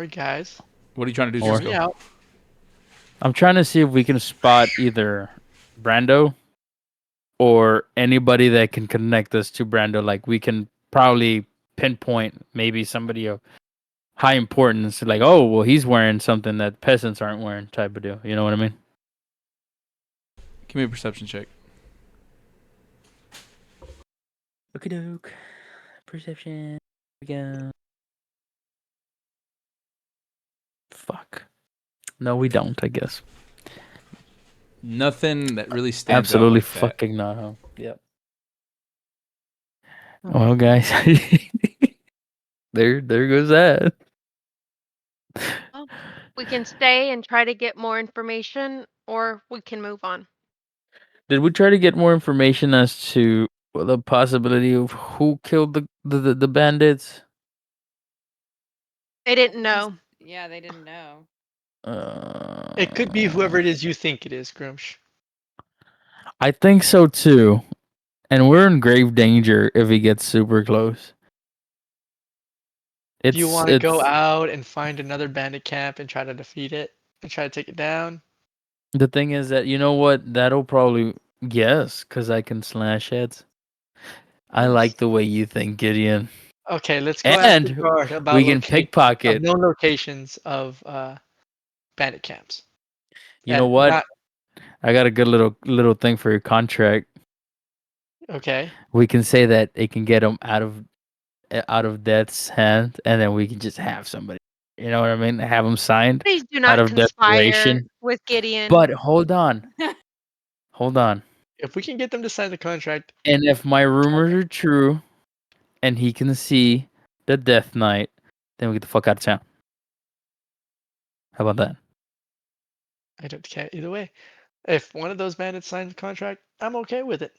guys, What are you trying to do, hear or me Cisco? out. I'm trying to see if we can spot either Brando or anybody that can connect us to Brando. Like we can probably pinpoint maybe somebody of high importance. Like, oh, well, he's wearing something that peasants aren't wearing, type of deal. You know what I mean? Give me a perception check. Okie doke. Perception. Again. Fuck. No, we don't. I guess. Nothing that really stands out Absolutely like that. fucking not. Huh? Yep. Okay. Well, guys, there goes that. Well, we can stay and try to get more information, or we can move on. Did we try to get more information as to the possibility of who killed the bandits? They didn't they just, know. yeah, they didn't know. It could be whoever Uh, it is you think it is, Groomsh. I think so too. And we're in grave danger if he gets super close. Do you It's want to go it's out and find another bandit camp and try to defeat it and try to take it down? the thing is that you know what? That'll probably yes, because I can slash heads. I like the way you think, Gideon. Okay, let's go ask the And guard about we can location of pickpocket. known locations of bandit camps. You know And what? not I got a good little thing for your contract. okay. We can say that it can get him out of death's hand, and then we can just have somebody. You know what I mean? Have them signed Please do out not of conspire desperation. with Gideon. But hold on, hold on. If we can get them to sign the contract, And if my rumors are true, and he can see the Death Knight, then we get the fuck out of town. How about that? I don't care either way. If one of those bandits signs the contract, I'm okay with it.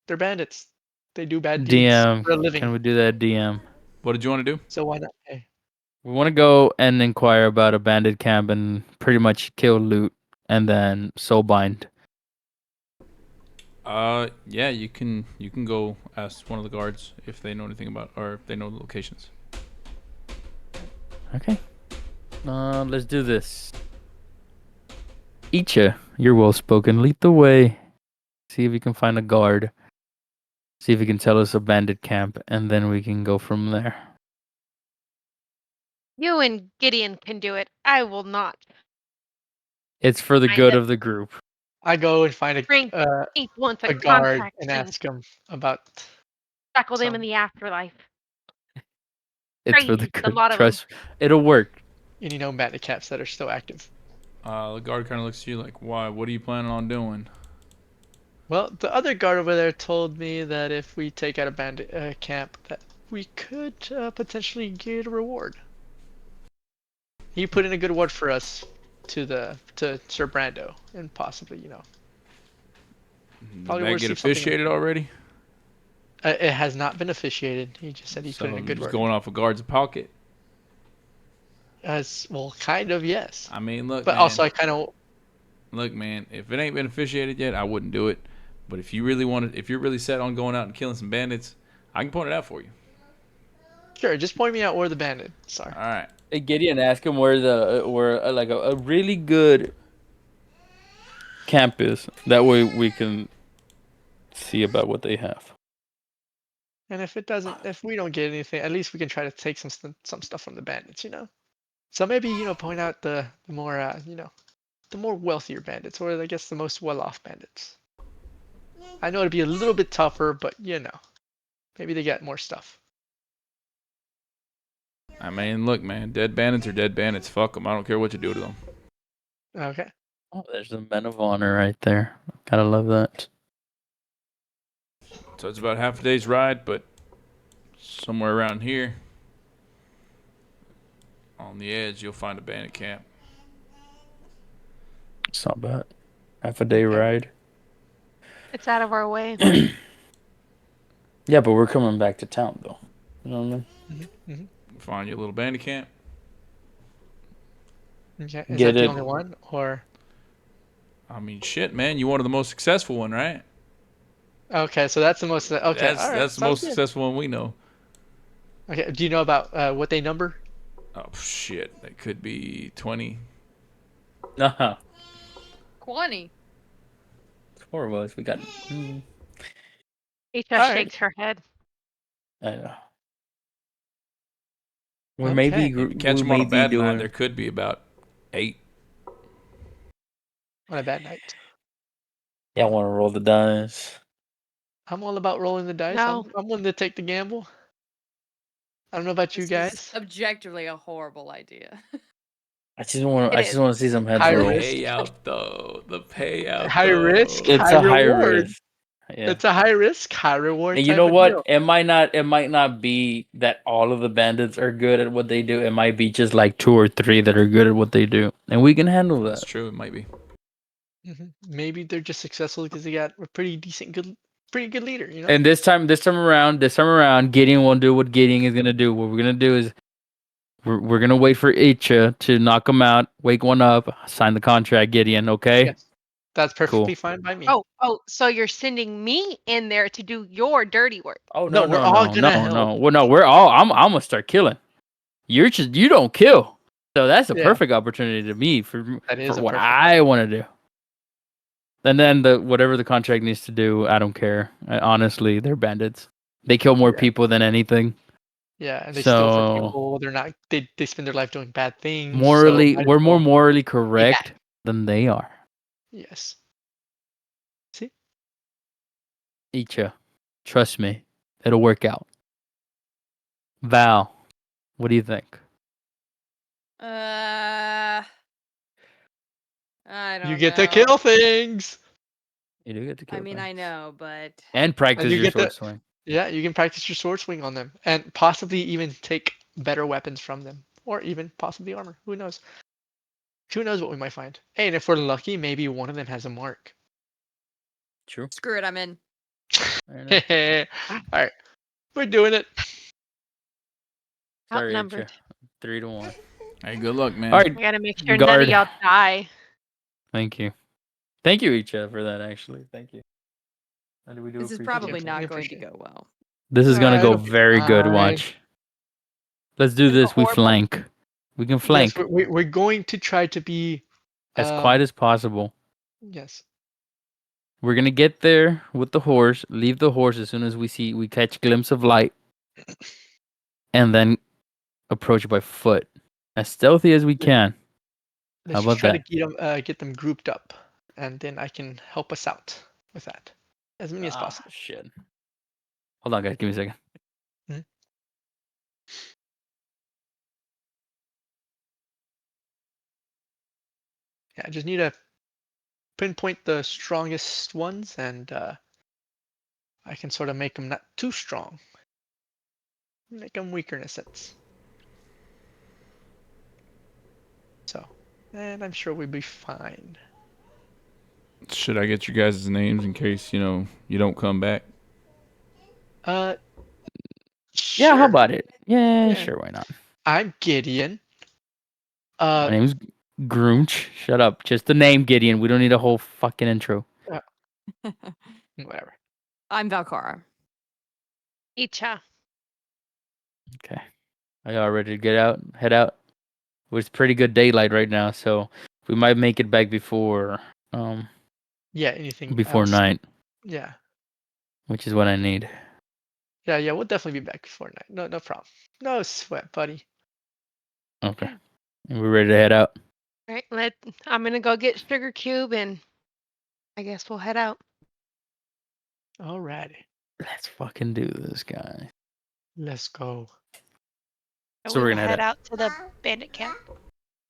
They're bandits. They do bad deeds DM, for a living. can we do that? DM. What did you want to do? So why not? Hey, We want to go and inquire about a bandit camp and pretty much kill loot and then soulbind. Yeah, you can go ask one of the guards if they know anything about or if they know the locations. Okay. Let's do this. Icha, you're well spoken. Lead the way. See if we can find a guard. See if he can tell us a bandit camp, and then we can go from there. You and Gideon can do it. I will not. It's for the Kind good of of the group. I go and find drink ink once a a guard contract's and been ask him about shackle them in some, the afterlife. It's for the Crazy, a good. lot of them. Trust, it'll work. any known bandit camps that are still active. The guard kind of looks at you like, "Why? What are you planning on doing?" Well, the other guard over there told me that if we take out a bandit camp, that we could potentially get a reward. He put in a good word for us to Sir Brando, and possibly, Did probably that we'll get see something. officiated already? It has not been officiated. He just said he put in So a good just word. going off a guard's pocket. As well, kind of, yes. I mean, look, But man. also, I kind of Look, man. If it ain't been officiated yet, I wouldn't do it. But if you really want to, if you're really set on going out and killing some bandits, I can point it out for you. sure. Just point me out where the bandits are. All right. Hey, Gideon, ask him where like a really good camp is. That way we can see about what they have. And if we don't get anything, at least we can try to take some stuff from the bandits. So maybe point out the more the more wealthier bandits, or I guess the most well-off bandits. I know it'd be a little bit tougher, but maybe they got more stuff. I mean, look, man. Dead bandits are dead bandits. Fuck them. I don't care what you do to them. Okay. Oh, there's the men of honor right there. Gotta love that. So it's about half a day's ride, but somewhere around here, on the edge, you'll find a bandit camp. It's not bad. Half a day Okay. ride. It's out of our way. Yeah, but we're coming back to town though. You know what I mean? Find you a little bandit camp. Okay. Is Get that the it. only one, or I mean, shit, man. You wanted the most successful one, right? okay? So that's the most. Okay. All right. That's the Sounds most good. successful one we know. Okay. Do you know about what they number? Oh shit, that could be 20. Nah, 20. 4 of us. We got. Isha Alright. shakes her head. I know. We Okay. may be. If you catch We them on may a be bad night, doing. there could be about 8. On a bad night. Yeah, I want to roll the dice. I'm all about rolling the dice. No. I'm willing to take the gamble. I don't know about you This guys. is objectively a horrible idea. I just want. It I is. just want to see some heads High roll. risk. Payout though, the payout. High though. risk, It's high a high reward. risk. Yeah. It's a high risk, high reward And you type know of what? deal. It might not. It might not be that all of the bandits are good at what they do. It might be just like 2 or 3 that are good at what they do, and we can handle That's that. true. It might be. Maybe they're just successful because they got a pretty good leader. And this time around, Gideon will do what Gideon is gonna do. What we're gonna do is we're gonna wait for Icha to knock him out, wake one up, sign the contract. Gideon, okay? Yes, that's perfectly Cool. fine by me. Oh, so you're sending me in there to do your dirty work. Oh No, no, we're no, all no, gonna no, help. no. Well, no, we're all. I'm gonna start killing. You don't kill. So that's a Yeah. perfect opportunity to me for That is a what perfect- I want to do. And then whatever the contract needs to do, I don't care. Honestly, they're bandits. They kill more Yeah. people than anything. Yeah, and they steal from So people. They're not. They spend their life doing bad things. so morally, might as we're more well- morally correct than they are. Yes. See, Icha, trust me, it'll work out. Val, what do you think? I don't You know. get to kill things. You do get to kill I mean, things. I know, but And And practice you your get sword to, swing. yeah, you can practice your sword swing on them and possibly even take better weapons from them or even possibly armor. Who knows? Who knows what we might find? Hey, and if we're lucky, maybe one of them has a mark. True. screw it, I'm in. Fair enough. All right, we're doing it. Sorry, Outnumbered. Icha. 3-1. Hey, good luck, man. All right, We gotta make sure none of guard. y'all die. Thank you. Thank you, Icha, for that, actually. Thank you. And we do This is appreciate probably it. not I going to appreciate it. go well. This is going to go It'll be very good. fine. Watch. Let's do It'll go this. We horrible. flank. We can Yes, flank we're going to try to be as quiet as possible. yes. We're going to get there with the horse, leave the horse as soon as we catch a glimpse of light, and then approach by foot. As stealthy as we can. Let's How just about try that? to get them grouped up, and then I can help us out with that as many as possible. Shit. Hold on, guys. Give me a second. Mhm. Yeah, I just need to pinpoint the strongest ones, and I can sort of make them not too strong. Make them weaker in a sense. So, and I'm sure we'll be fine. Should I get you guys' names in case you don't come back? Uh, Yeah, how sure. about it? Yeah, Yeah. sure. Why not? I'm Gideon. My name's Groonch. Shut up. Just the name, Gideon. We don't need a whole fucking intro. Whatever. I'm Valkara. Icha. Okay. Are y'all ready to get out? Head out? It's pretty good daylight right now, so we might make it back before Yeah. Anything before else? night, Yeah. which is what I need. Yeah. We'll definitely be back before night. No problem. No sweat, buddy. Okay. And we're ready to head out. All right, I'm gonna go get Sugar Cube and I guess we'll head out. Alrighty. Let's fucking do this, guy. Let's go. So So we we're will gonna head head out. out to the bandit camp.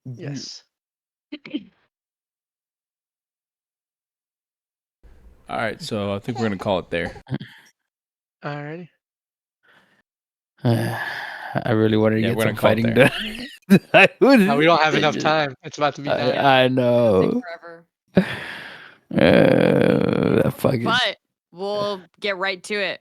Yes. All right, so I think we're gonna call it there. Alrighty. I really wanted to Yeah, get we're some gonna call it fighting there. done. No, we don't have enough time. It's about to be 9. I Take know. forever. That fucking. But we'll get right to it.